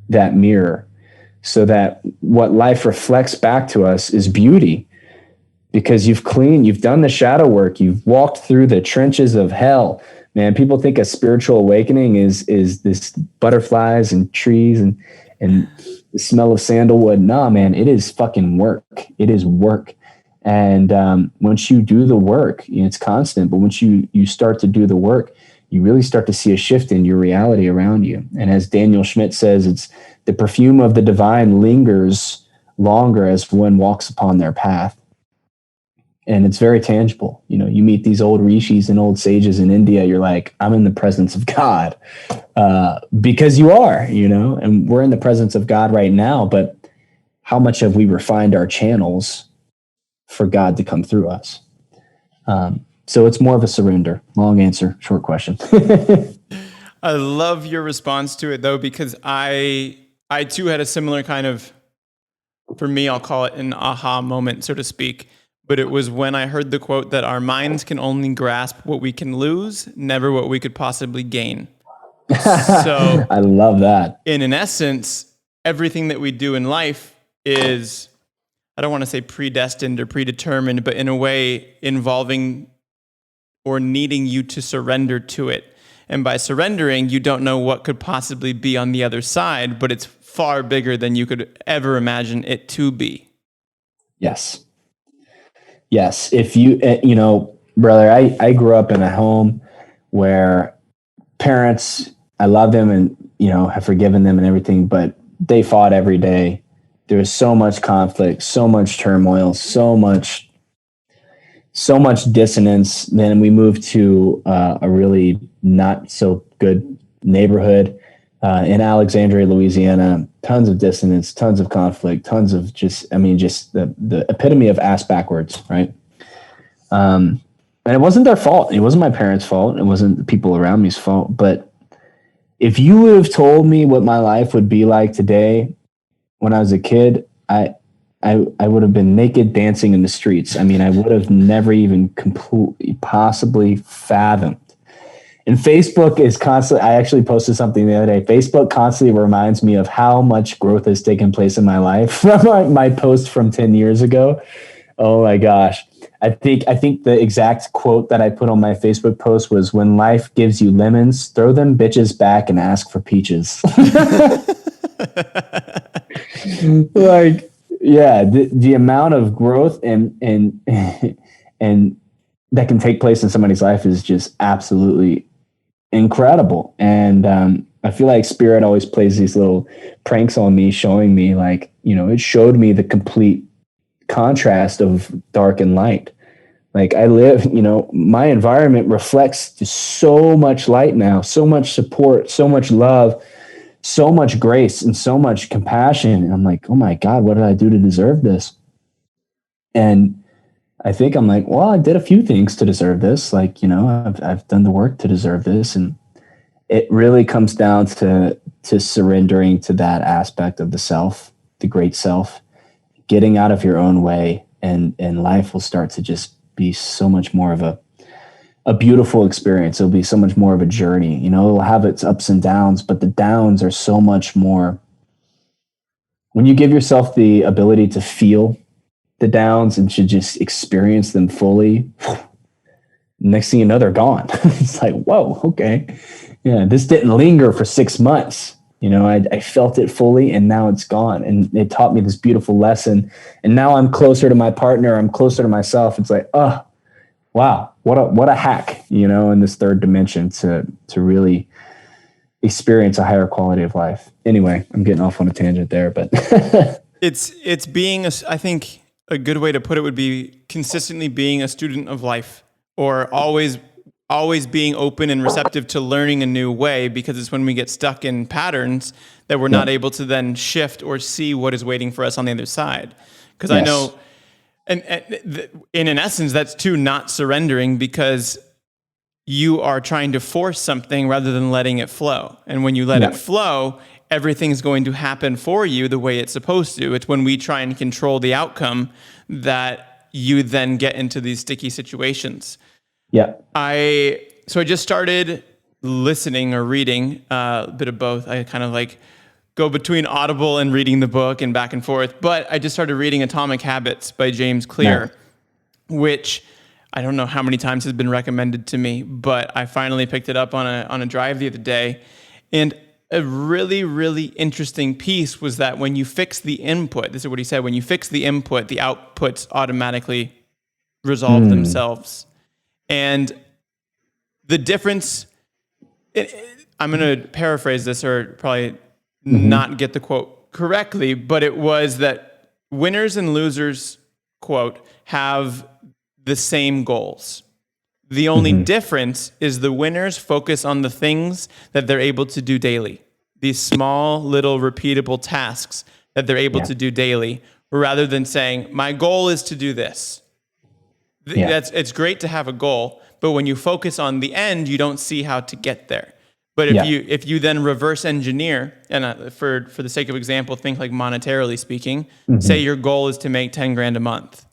that mirror, so that what life reflects back to us is beauty, because you've done the shadow work, you've walked through the trenches of hell. Man, people think a spiritual awakening is this butterflies and trees and the smell of sandalwood. Nah, man, it is fucking work. It is work. And once you do the work, it's constant, but once you start to do the work, you really start to see a shift in your reality around you. And as Daniel Schmidt says, it's the perfume of the divine lingers longer as one walks upon their path. And it's very tangible. You know, you meet these old rishis and old sages in India, you're like, I'm in the presence of God, because you are, you know, and we're in the presence of God right now. But how much have we refined our channels for God to come through us? So it's more of a surrender. Long answer, short question. I love your response to it, though, because I too had a similar kind of, for me, I'll call it an aha moment, so to speak. But it was when I heard the quote that our minds can only grasp what we can lose, never what we could possibly gain. So I love that. In an essence, everything that we do in life is, I don't want to say predestined or predetermined, but in a way involving or needing you to surrender to it. And by surrendering, you don't know what could possibly be on the other side, but it's far bigger than you could ever imagine it to be. Yes. Yes. If you, brother, I grew up in a home where parents, I love them and, have forgiven them and everything, but they fought every day. There was so much conflict, so much turmoil, so much dissonance. Then we moved to a really not so good neighborhood in Alexandria, Louisiana. Tons of dissonance, tons of conflict, tons of just the epitome of ass backwards, right? And it wasn't their fault. It wasn't my parents' fault. It wasn't the people around me's fault. But if you would have told me what my life would be like today when I was a kid, I would have been naked dancing in the streets. I mean, I would have never even possibly fathomed. And Facebook is constantly, I actually posted something the other day. Facebook constantly reminds me of how much growth has taken place in my life from my post from 10 years ago. Oh my gosh. I think the exact quote that I put on my Facebook post was, when life gives you lemons, throw them bitches back and ask for peaches. Like, yeah, the amount of growth and that can take place in somebody's life is just absolutely incredible. And I feel like Spirit always plays these little pranks on me, showing me like, it showed me the complete contrast of dark and light. Like I live, my environment reflects just so much light now, so much support, so much love, so much grace, and so much compassion. And I'm like, oh my God, what did I do to deserve this? And I think I'm like, well, I did a few things to deserve this. Like, I've done the work to deserve this. And it really comes down to surrendering to that aspect of the self, the great self, getting out of your own way, and life will start to just be so much more of a beautiful experience. It'll be so much more of a journey. It'll have its ups and downs, but the downs are so much more when you give yourself the ability to feel the downs and to just experience them fully, next thing you know, they're gone. It's like, whoa, okay. Yeah, this didn't linger for 6 months. I felt it fully, and now it's gone. And it taught me this beautiful lesson. And now I'm closer to my partner. I'm closer to myself. It's like, oh, wow, what a hack, in this third dimension to really experience a higher quality of life. Anyway, I'm getting off on a tangent there, but it's being I think a good way to put it would be consistently being a student of life, or always being open and receptive to learning a new way, because it's when we get stuck in patterns that we're not able to then shift or see what is waiting for us on the other side. Because I know, and in an essence, that's too not surrendering, because you are trying to force something rather than letting it flow. And when you let it flow, everything's going to happen for you the way it's supposed to. It's when we try and control the outcome that you then get into these sticky situations. Yeah. I just started listening or reading a bit of both. I kind of like go between Audible and reading the book and back and forth. But I just started reading Atomic Habits by James Clear, which I don't know how many times has been recommended to me, but I finally picked it up on a drive the other day. And a really, really interesting piece was that when you fix the input, this is what he said, when you fix the input, the outputs automatically resolve themselves. And the difference, I'm going to paraphrase this or probably not get the quote correctly, but it was that winners and losers, quote, have the same goals. The only difference is the winners focus on the things that they're able to do daily, these small, little, repeatable tasks that they're able to do daily, rather than saying, my goal is to do this. It's great to have a goal, but when you focus on the end, you don't see how to get there. But if you then reverse engineer, and for the sake of example, think like monetarily speaking, say your goal is to make 10 grand a month.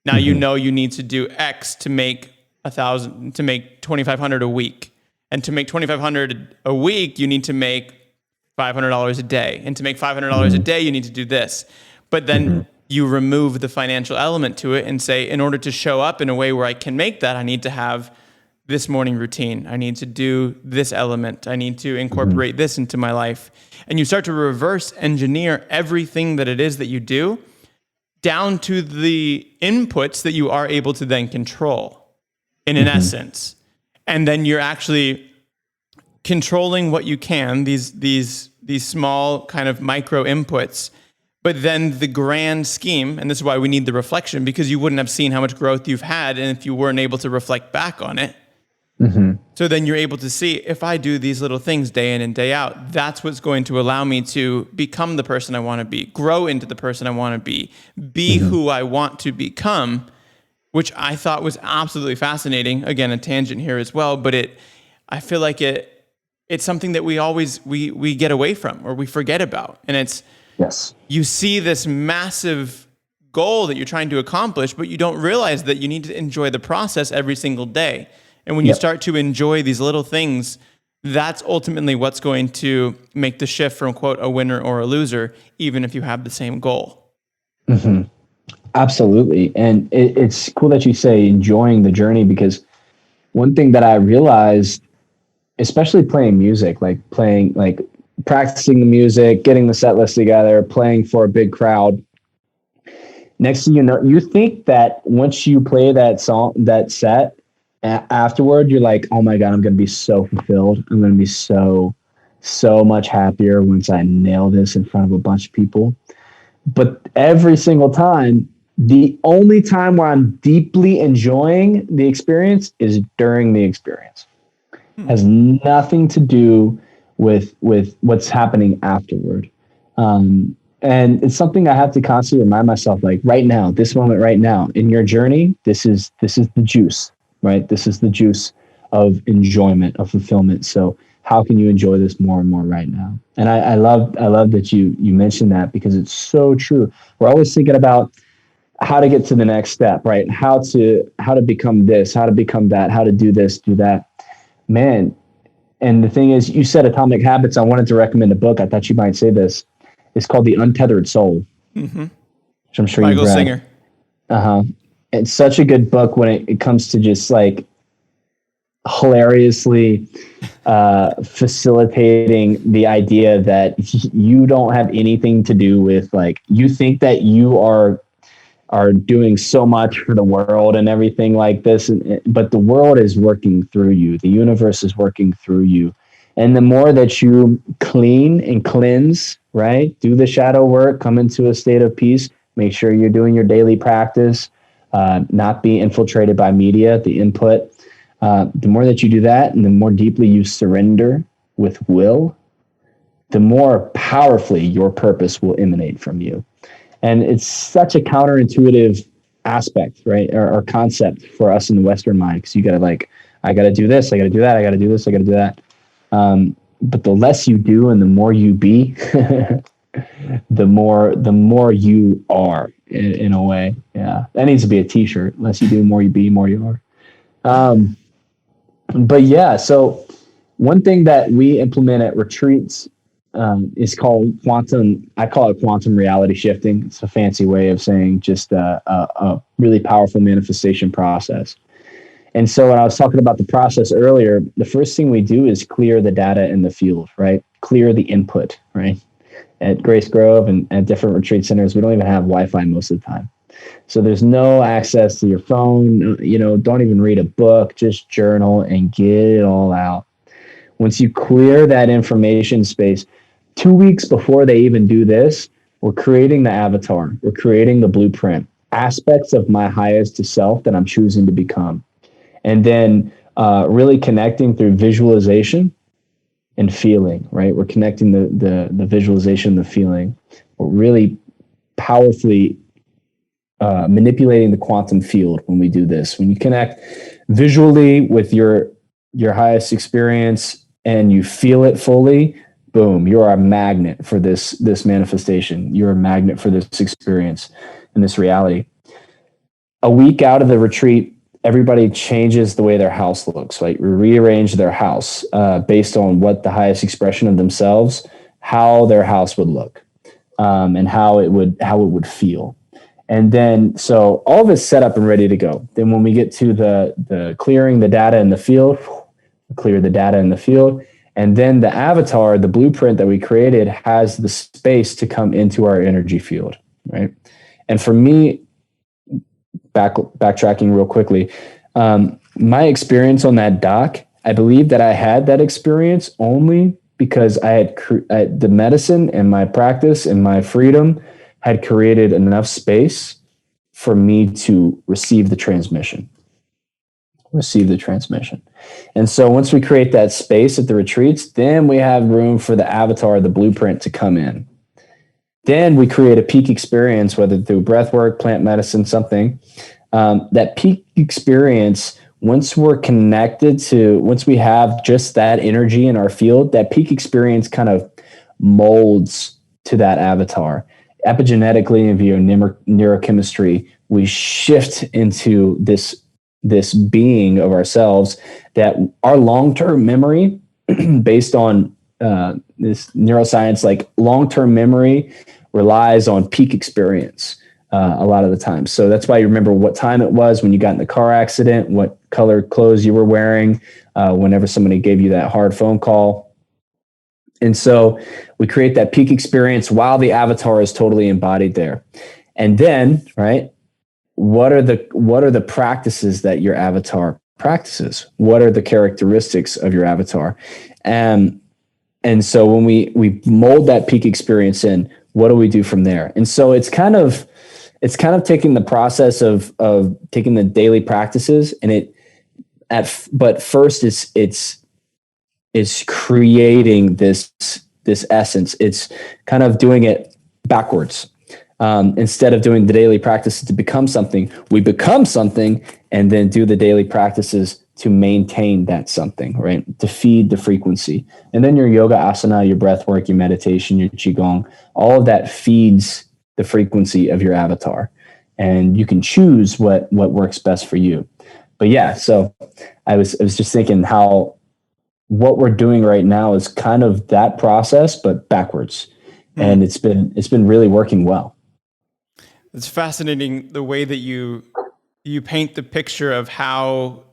Now you know you need to do X to make 1,000, to make 2,500 a week, and to make 2,500 a week, you need to make $500 a day, and to make $500 a day, you need to do this. But then you remove the financial element to it and say, in order to show up in a way where I can make that, I need to have this morning routine. I need to do this element. I need to incorporate this into my life. And you start to reverse engineer everything that it is that you do down to the inputs that you are able to then control in an essence. And then you're actually controlling what you can, these small kind of micro inputs. But then the grand scheme, and this is why we need the reflection, because you wouldn't have seen how much growth you've had and if you weren't able to reflect back on it. So then you're able to see, if I do these little things day in and day out, that's what's going to allow me to become the person I want to be, grow into the person I want to be who I want to become, which I thought was absolutely fascinating. Again, a tangent here as well, but I feel like it's something that we get away from or we forget about. And it's, you see this massive goal that you're trying to accomplish, but you don't realize that you need to enjoy the process every single day. And when you start to enjoy these little things, that's ultimately what's going to make the shift from, quote, a winner or a loser, even if you have the same goal. Absolutely. And it's cool that you say enjoying the journey, because one thing that I realized, especially playing music, like practicing the music, getting the set list together, playing for a big crowd. Next thing you know, you think that once you play that song, that set, afterward, you're like, oh my God, I'm going to be so fulfilled. I'm going to be so much happier once I nail this in front of a bunch of people. But every single time, the only time where I'm deeply enjoying the experience is during the experience. Has nothing to do with what's happening afterward. And it's something I have to constantly remind myself, like right now, this moment right now in your journey, this is the juice, right? This is the juice of enjoyment, of fulfillment. So how can you enjoy this more and more right now? And I love that you mentioned that, because it's so true. We're always thinking about how to get to the next step, right? How to become this, how to become that, how to do this, do that. Man. And the thing is, you said Atomic Habits. I wanted to recommend a book. I thought you might say this. It's called The Untethered Soul, Mm-hmm. which I'm sure Michael you've read. Singer. Uh-huh. It's such a good book when it comes to just like hilariously facilitating the idea that you don't have anything to do with, like, you think that you are doing so much for the world and everything like this, but the world is working through you. The universe is working through you. And the more that you clean and cleanse, right? Do the shadow work, come into a state of peace, make sure you're doing your daily practice, not be infiltrated by media, the input. The more that you do that and the more deeply you surrender with will, the more powerfully your purpose will emanate from you. And it's such a counterintuitive aspect, right? Or concept for us in the Western mind, because you got to like, I got to do this, I got to do that, I got to do this, I got to do that. But the less you do and the more you be, the more you are in a way. Yeah, that needs to be a T-shirt. Less you do, more you be, more you are. But yeah, so one thing that we implement at retreats is called quantum. I call it quantum reality shifting. It's a fancy way of saying just a really powerful manifestation process. And so when I was talking about the process earlier, the first thing we do is clear the data in the field, right? Clear the input, right? At Grace Grove and at different retreat centers, we don't even have Wi-Fi most of the time. So there's no access to your phone, don't even read a book, just journal and get it all out. Once you clear that information space, 2 weeks before they even do this, we're creating the avatar. We're creating the blueprint, aspects of my highest self that I'm choosing to become. And then really connecting through visualization and feeling, right? We're connecting the visualization, the feeling. We're really powerfully manipulating the quantum field when we do this. When you connect visually with your highest experience and you feel it fully, boom, you're a magnet for this manifestation. You're a magnet for this experience and this reality. A week out of the retreat, everybody changes the way their house looks, right? We rearrange their house based on what the highest expression of themselves, how their house would look, and how it would feel. And then, so all of it's set up and ready to go. Then when we get to the clearing the data in the field, clear the data in the field, and then the avatar, the blueprint that we created, has the space to come into our energy field, right? And for me, backtracking real quickly, my experience on that dock, I believe that I had that experience only because I had the medicine and my practice and my freedom had created enough space for me to receive the transmission. And so once we create that space at the retreats, then we have room for the avatar, the blueprint, to come in. Then we create a peak experience, whether through breath work, plant medicine, something. That peak experience, once we have just that energy in our field, that peak experience kind of molds to that avatar. Epigenetically and via neurochemistry, we shift into this being of ourselves that our long-term memory, based on this neuroscience, like long-term memory relies on peak experience a lot of the time. So that's why you remember what time it was when you got in the car accident, what color clothes you were wearing, whenever somebody gave you that hard phone call. And so we create that peak experience while the avatar is totally embodied there. And then, right, what are the practices that your avatar practices? What are the characteristics of your avatar? And so when we mold that peak experience in, what do we do from there? And so it's kind of taking the process of taking the daily practices, and but first it's creating this essence. It's kind of doing it backwards. Instead of doing the daily practices to become something, we become something and then do the daily practices to maintain that something, right? To feed the frequency. And then your yoga asana, your breath work, your meditation, your qigong, all of that feeds the frequency of your avatar. And you can choose what works best for you. But yeah, so I was just thinking how what we're doing right now is kind of that process, but backwards. and it's been really working well. It's fascinating the way that you paint the picture of how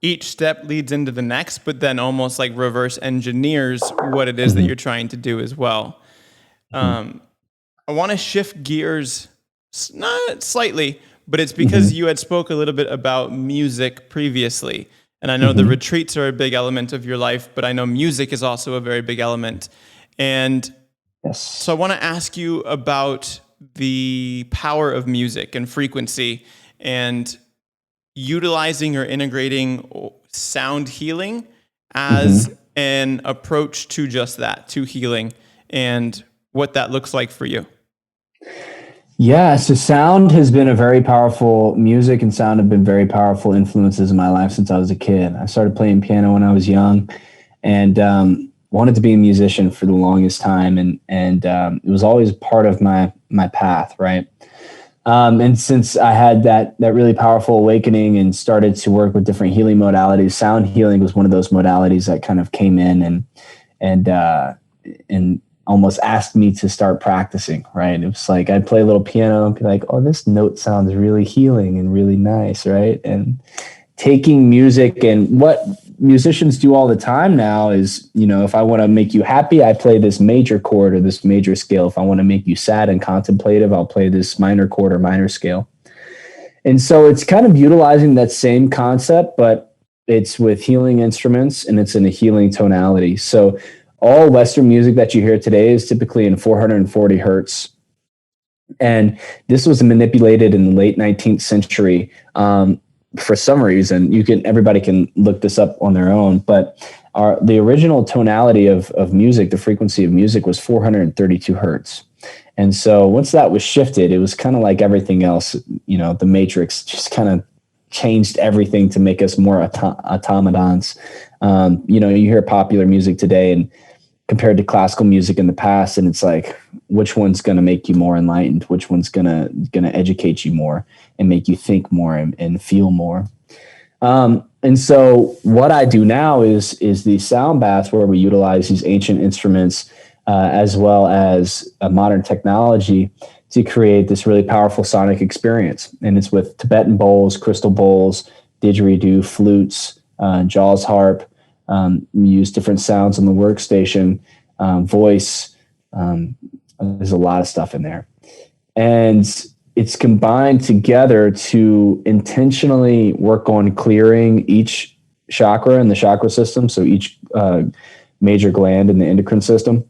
each step leads into the next, but then almost like reverse engineers what it is that you're trying to do as well. I want to shift gears, not slightly, but it's because you had spoke a little bit about music previously. And I know the retreats are a big element of your life, but I know music is also a very big element. And so I want to ask you about the power of music and frequency and utilizing or integrating sound healing as an approach to just that, to healing, and what that looks like for you. Yeah, so music and sound have been very powerful influences in my life since I was a kid. I started playing piano when I was young, and wanted to be a musician for the longest time, and it was always part of my path, right? And since I had that really powerful awakening and started to work with different healing modalities, sound healing was one of those modalities that kind of came in and almost asked me to start practicing, right? It was like I'd play a little piano and be like, oh, this note sounds really healing and really nice, right? And taking music, and what musicians do all the time now is, if I want to make you happy, I play this major chord or this major scale. If I want to make you sad and contemplative, I'll play this minor chord or minor scale. And so it's kind of utilizing that same concept, but it's with healing instruments and it's in a healing tonality. So all Western music that you hear today is typically in 440 hertz. And this was manipulated in the late 19th century. For some reason, everybody can look this up on their own, but the original tonality of music, the frequency of music, was 432 hertz. And so once that was shifted, it was kind of like everything else, the Matrix just kind of changed everything to make us more automatons. You hear popular music today and compared to classical music in the past, and it's like, which one's going to make you more enlightened? Which one's going to educate you more and make you think more and feel more? And so what I do now is these sound baths where we utilize these ancient instruments as well as modern technology to create this really powerful sonic experience. And it's with Tibetan bowls, crystal bowls, didgeridoo, flutes, Jaws harp. We use different sounds on the workstation, voice. There's a lot of stuff in there. And it's combined together to intentionally work on clearing each chakra in the chakra system. So each major gland in the endocrine system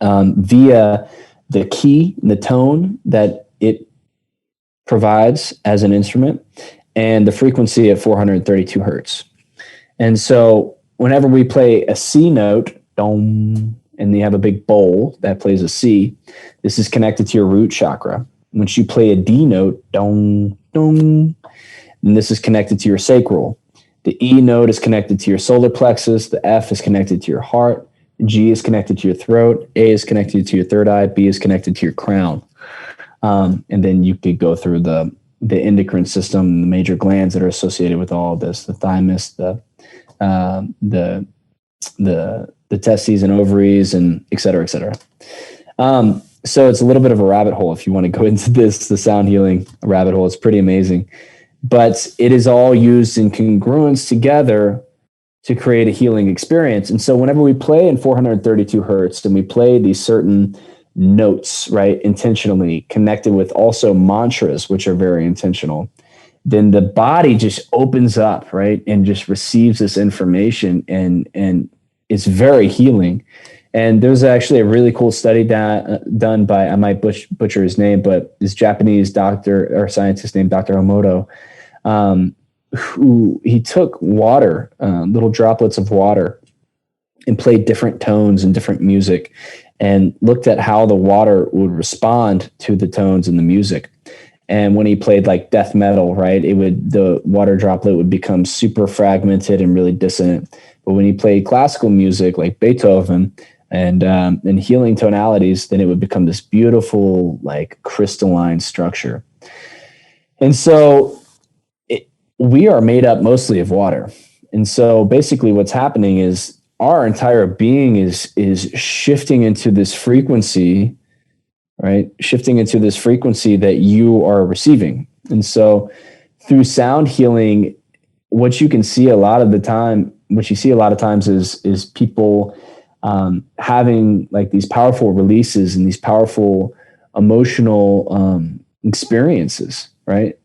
via the key, the tone that it provides as an instrument, and the frequency at 432 hertz. And so whenever we play a C note, dong, and you have a big bowl that plays a C, this is connected to your root chakra. Once you play a D note, dong, dong, and this is connected to your sacral. The E note is connected to your solar plexus. The F is connected to your heart. G is connected to your throat. A is connected to your third eye. B is connected to your crown. And then you could go through the endocrine system, the major glands that are associated with all of this, the thymus, the testes and ovaries, and et cetera, et cetera. So it's a little bit of a rabbit hole if you want to go into the sound healing rabbit hole. It's pretty amazing. But it is all used in congruence together to create a healing experience. And so whenever we play in 432 hertz and we play these certain notes, right, intentionally connected with also mantras, which are very intentional, then the body just opens up, right, and just receives this information, and it's very healing. And there's actually a really cool study done by, I might butcher his name, but this Japanese doctor or scientist named Dr. Emoto, who he took water, little droplets of water, and played different tones and different music, and looked at how the water would respond to the tones and the music. And when he played like death metal, right, the water droplet would become super fragmented and really dissonant. But when he played classical music like Beethoven and healing tonalities, then it would become this beautiful, like crystalline structure. And so we are made up mostly of water. And so basically what's happening is our entire being is shifting into this frequency, right? Shifting into this frequency that you are receiving. And so through sound healing, what you see a lot of times is people having like these powerful releases and these powerful emotional experiences, right?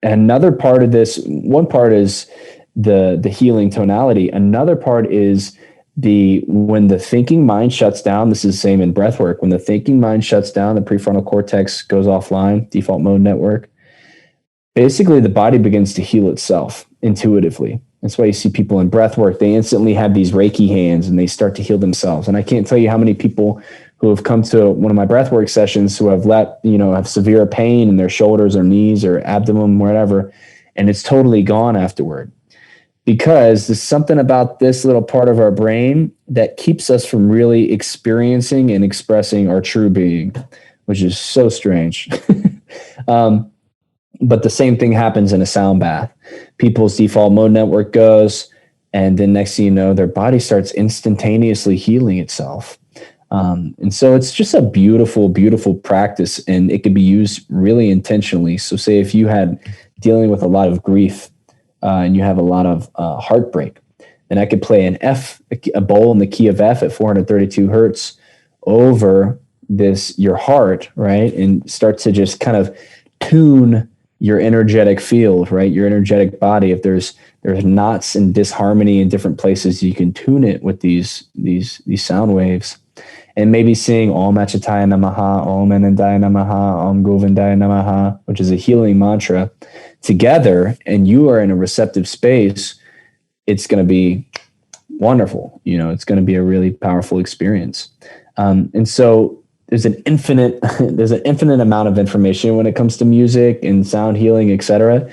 And another part of this, one part is the healing tonality. Another part is when the thinking mind shuts down. This is the same in breath work. When the thinking mind shuts down, the prefrontal cortex goes offline, default mode network. Basically, the body begins to heal itself intuitively. That's why you see people in breath work, they instantly have these Reiki hands and they start to heal themselves. And I can't tell you how many people who have come to one of my breathwork sessions who have severe pain in their shoulders or knees or abdomen, whatever, and it's totally gone afterward. Because there's something about this little part of our brain that keeps us from really experiencing and expressing our true being, which is so strange. But the same thing happens in a sound bath. People's default mode network goes, and then next thing you know, their body starts instantaneously healing itself. And so it's just a beautiful, beautiful practice, and it can be used really intentionally. So say if you had dealing with a lot of grief and you have a lot of heartbreak, then I could play a bowl in the key of F at 432 hertz over your heart, right? And start to just kind of tune your energetic field, right? Your energetic body. If there's knots and disharmony in different places, you can tune it with these sound waves. And maybe sing Om Achataya Namaha, Om Anandaya Namaha, Om Govindaya Namaha, which is a healing mantra together, and you are in a receptive space, it's going to be wonderful. It's going to be a really powerful experience. And so there's an infinite amount of information when it comes to music and sound healing, etc.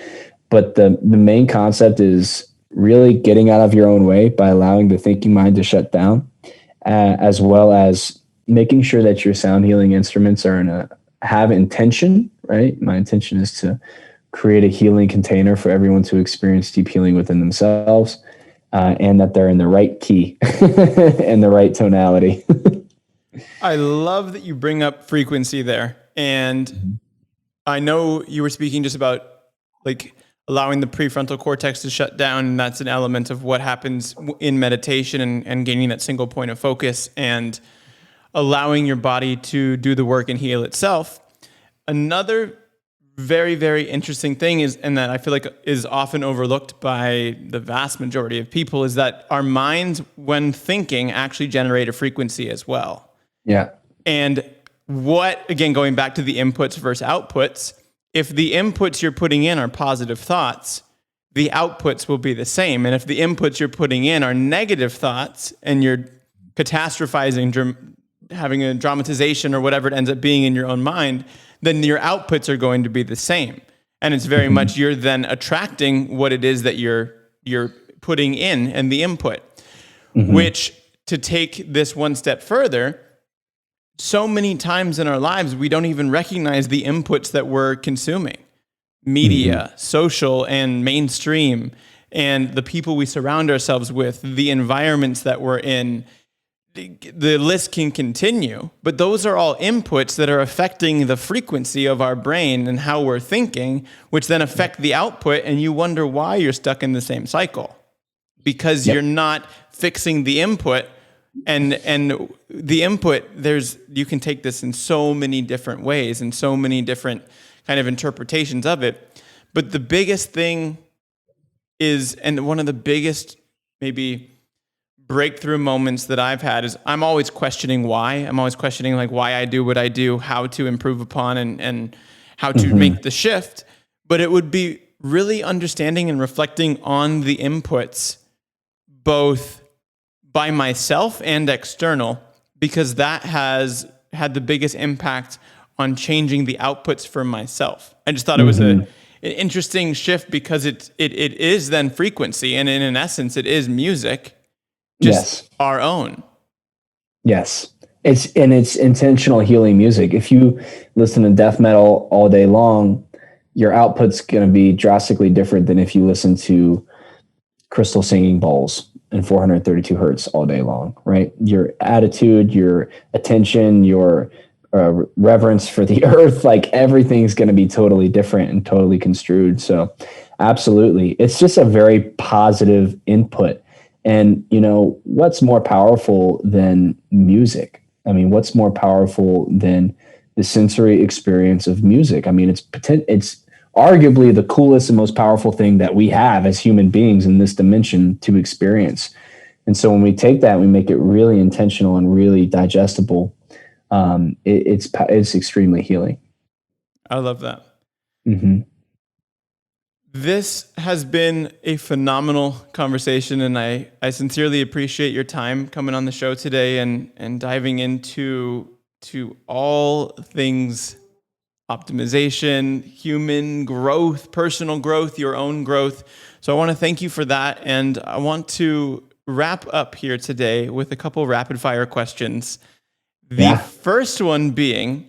But the main concept is really getting out of your own way by allowing the thinking mind to shut down, as well as making sure that your sound healing instruments have intention, right? My intention is to create a healing container for everyone to experience deep healing within themselves, and that they're in the right key and the right tonality. I love that you bring up frequency there. And I know you were speaking just about like allowing the prefrontal cortex to shut down. And that's an element of what happens in meditation and gaining that single point of focus and allowing your body to do the work and heal itself. Another very, very interesting thing is, and that I feel like is often overlooked by the vast majority of people, is that our minds, when thinking, actually generate a frequency as well. Yeah. And again, going back to the inputs versus outputs, if the inputs you're putting in are positive thoughts, the outputs will be the same. And if the inputs you're putting in are negative thoughts and you're catastrophizing, having a dramatization or whatever it ends up being in your own mind, then your outputs are going to be the same. And it's very much you're then attracting what it is that you're putting in and the input, which, to take this one step further, so many times in our lives, we don't even recognize the inputs that we're consuming. Media, social and mainstream, and the people we surround ourselves with, the environments that we're in. The list can continue, but those are all inputs that are affecting the frequency of our brain and how we're thinking, which then affect the output, and you wonder why you're stuck in the same cycle. Because you're not fixing the input. And the input, you can take this in so many different ways and so many different kind of interpretations of it. But the biggest thing is, and one of the biggest maybe breakthrough moments that I've had, is I'm always questioning why. I'm always questioning like why I do what I do, how to improve upon and how to make the shift. But it would be really understanding and reflecting on the inputs, both by myself and external, because that has had the biggest impact on changing the outputs for myself. I just thought it was an interesting shift, because it is then frequency, and in essence, it is music, just our own. Yes. It's intentional healing music. If you listen to death metal all day long, your output's going to be drastically different than if you listen to crystal singing bowls. and 432 hertz all day long, right? Your attitude, your attention, your reverence for the earth, like everything's going to be totally different and totally construed. So absolutely. It's just a very positive input. And, what's more powerful than music? I mean, what's more powerful than the sensory experience of music? I mean, it's arguably the coolest and most powerful thing that we have as human beings in this dimension to experience. And so when we take that, we make it really intentional and really digestible. It's extremely healing. I love that. Mm-hmm. This has been a phenomenal conversation, and I sincerely appreciate your time coming on the show today and diving into all things optimization, human growth, personal growth, your own growth. So I want to thank you for that, and I want to wrap up here today with a couple rapid fire questions. The first one being,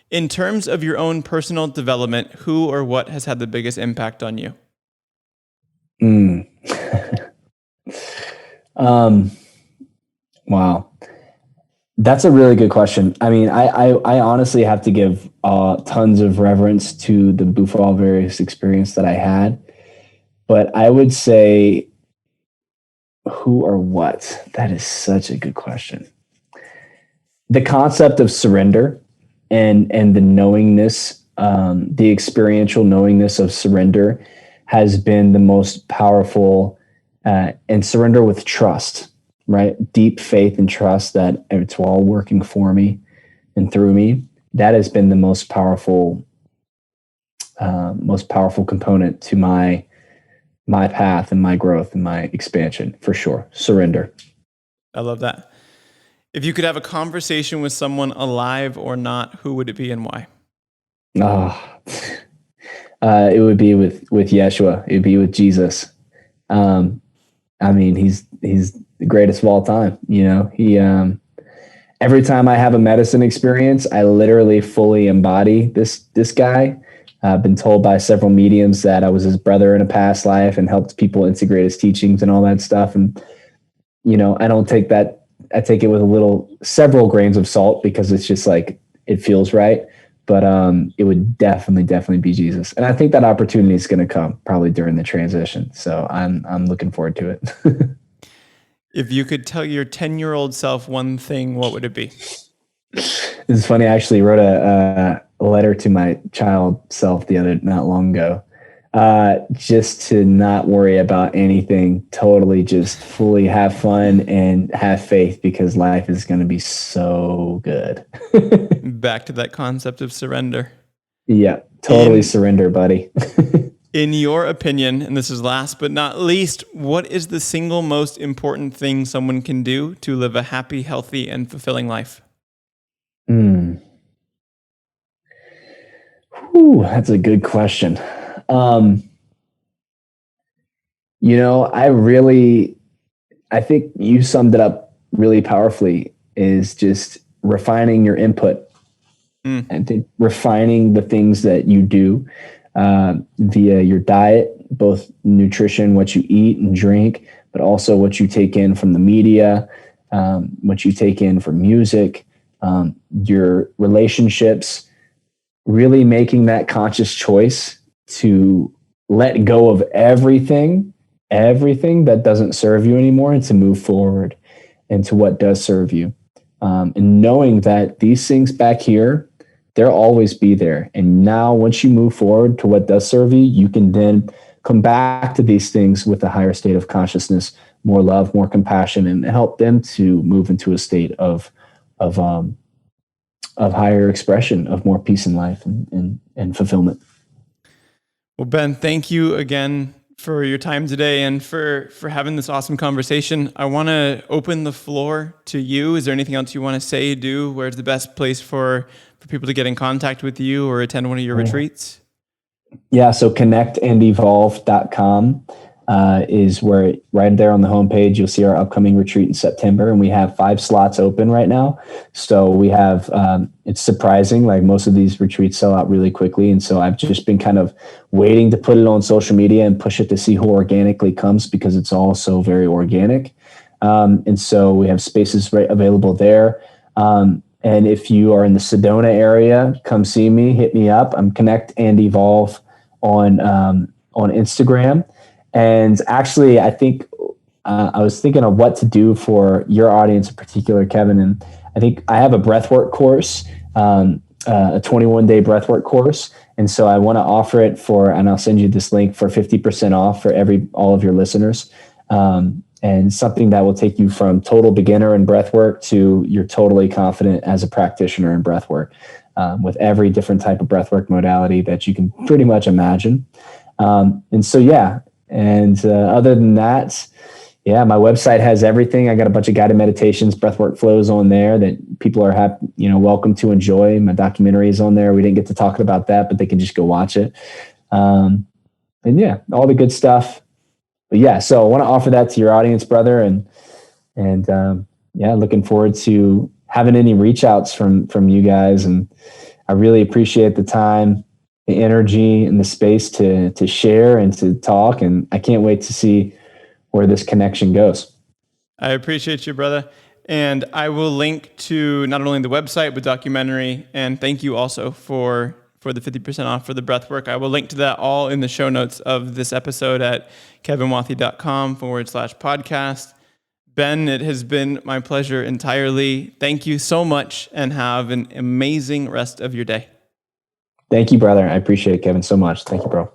in terms of your own personal development, who or what has had the biggest impact on you? Wow. That's a really good question. I mean, I honestly have to give tons of reverence to the Buffalo various experience that I had. But I would say who or what? That is such a good question. The concept of surrender and the knowingness, the experiential knowingness of surrender has been the most powerful, and surrender with trust, right? Deep faith and trust that it's all working for me and through me. That has been the most powerful component to my path and my growth and my expansion, for sure. Surrender. I love that. If you could have a conversation with someone alive or not, who would it be and why? It would be with Yeshua. It would be with Jesus. I mean, he's the greatest of all time. He, every time I have a medicine experience, I literally fully embody this guy. I've been told by several mediums that I was his brother in a past life and helped people integrate his teachings and all that stuff. And, I don't take that. I take it with several grains of salt, because it's just like, it feels right. But it would definitely be Jesus. And I think that opportunity is going to come probably during the transition. So I'm looking forward to it. If you could tell your 10-year-old self one thing, what would it be? This is funny. I actually wrote a letter to my child self not long ago, just to not worry about anything, totally just fully have fun and have faith, because life is going to be so good. Back to that concept of surrender. Yeah, totally surrender, buddy. In your opinion, and this is last but not least, what is the single most important thing someone can do to live a happy, healthy, and fulfilling life? That's a good question. I think you summed it up really powerfully, is just refining your input and refining the things that you do via your diet, both nutrition, what you eat and drink, but also what you take in from the media, what you take in from music, your relationships, really making that conscious choice to let go of everything that doesn't serve you anymore, and to move forward into what does serve you. And knowing that these things back here, they'll always be there. And now once you move forward to what does serve you, you can then come back to these things with a higher state of consciousness, more love, more compassion, and help them to move into a state of higher expression, of more peace in life and fulfillment. Well, Ben, thank you again for your time today and for having this awesome conversation. I want to open the floor to you. Is there anything else you want to say, do? Where's the best place for people to get in contact with you or attend one of your retreats? Yeah, so connectandevolve.com is where, right there on the homepage, you'll see our upcoming retreat in September, and we have 5 slots open right now. So we have, it's surprising, like most of these retreats sell out really quickly. And so I've just been kind of waiting to put it on social media and push it to see who organically comes, because it's all so very organic. And so we have spaces available there. And if you are in the Sedona area, come see me, hit me up. I'm Connect and Evolve on Instagram. And actually, I think I was thinking of what to do for your audience in particular, Kevin. And I think I have a breathwork course, a 21-day breathwork course. And so I want to offer it and I'll send you this link for 50% off for all of your listeners. And something that will take you from total beginner in breathwork to you're totally confident as a practitioner in breathwork, with every different type of breathwork modality that you can pretty much imagine. And so, yeah. And other than that, yeah, my website has everything. I got a bunch of guided meditations, breathwork flows on there that people are welcome to enjoy. My documentary is on there. We didn't get to talk about that, but they can just go watch it. And yeah, all the good stuff. But yeah, so I want to offer that to your audience, brother. And yeah, looking forward to having any reach outs from you guys. And I really appreciate the time, the energy, and the space to share and to talk. And I can't wait to see where this connection goes. I appreciate you, brother. And I will link to not only the website, but documentary. And thank you also for the 50% off for the breathwork. I will link to that all in the show notes of this episode at kevinwathey.com/podcast. Ben, it has been my pleasure entirely. Thank you so much and have an amazing rest of your day. Thank you, brother. I appreciate it, Kevin, so much. Thank you, bro.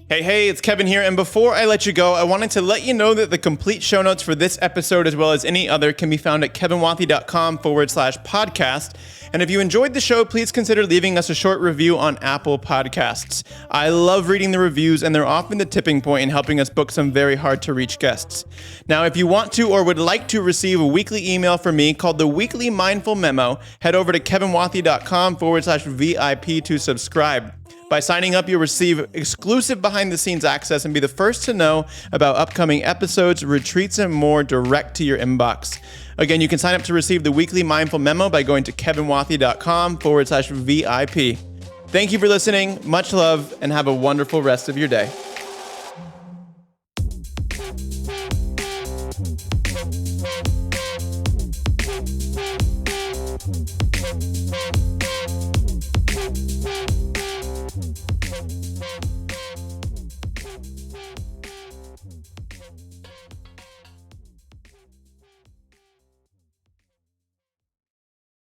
Hey, it's Kevin here, and before I let you go, I wanted to let you know that the complete show notes for this episode, as well as any other, can be found at kevinwathey.com/podcast. And if you enjoyed the show, please consider leaving us a short review on Apple Podcasts. I love reading the reviews, and they're often the tipping point in helping us book some very hard-to-reach guests. Now, if you want to or would like to receive a weekly email from me called the Weekly Mindful Memo, head over to kevinwathey.com/VIP to subscribe. By signing up, you'll receive exclusive behind-the-scenes access and be the first to know about upcoming episodes, retreats, and more direct to your inbox. Again, you can sign up to receive the weekly Mindful Memo by going to kevinwathey.com/VIP. Thank you for listening. Much love, and have a wonderful rest of your day.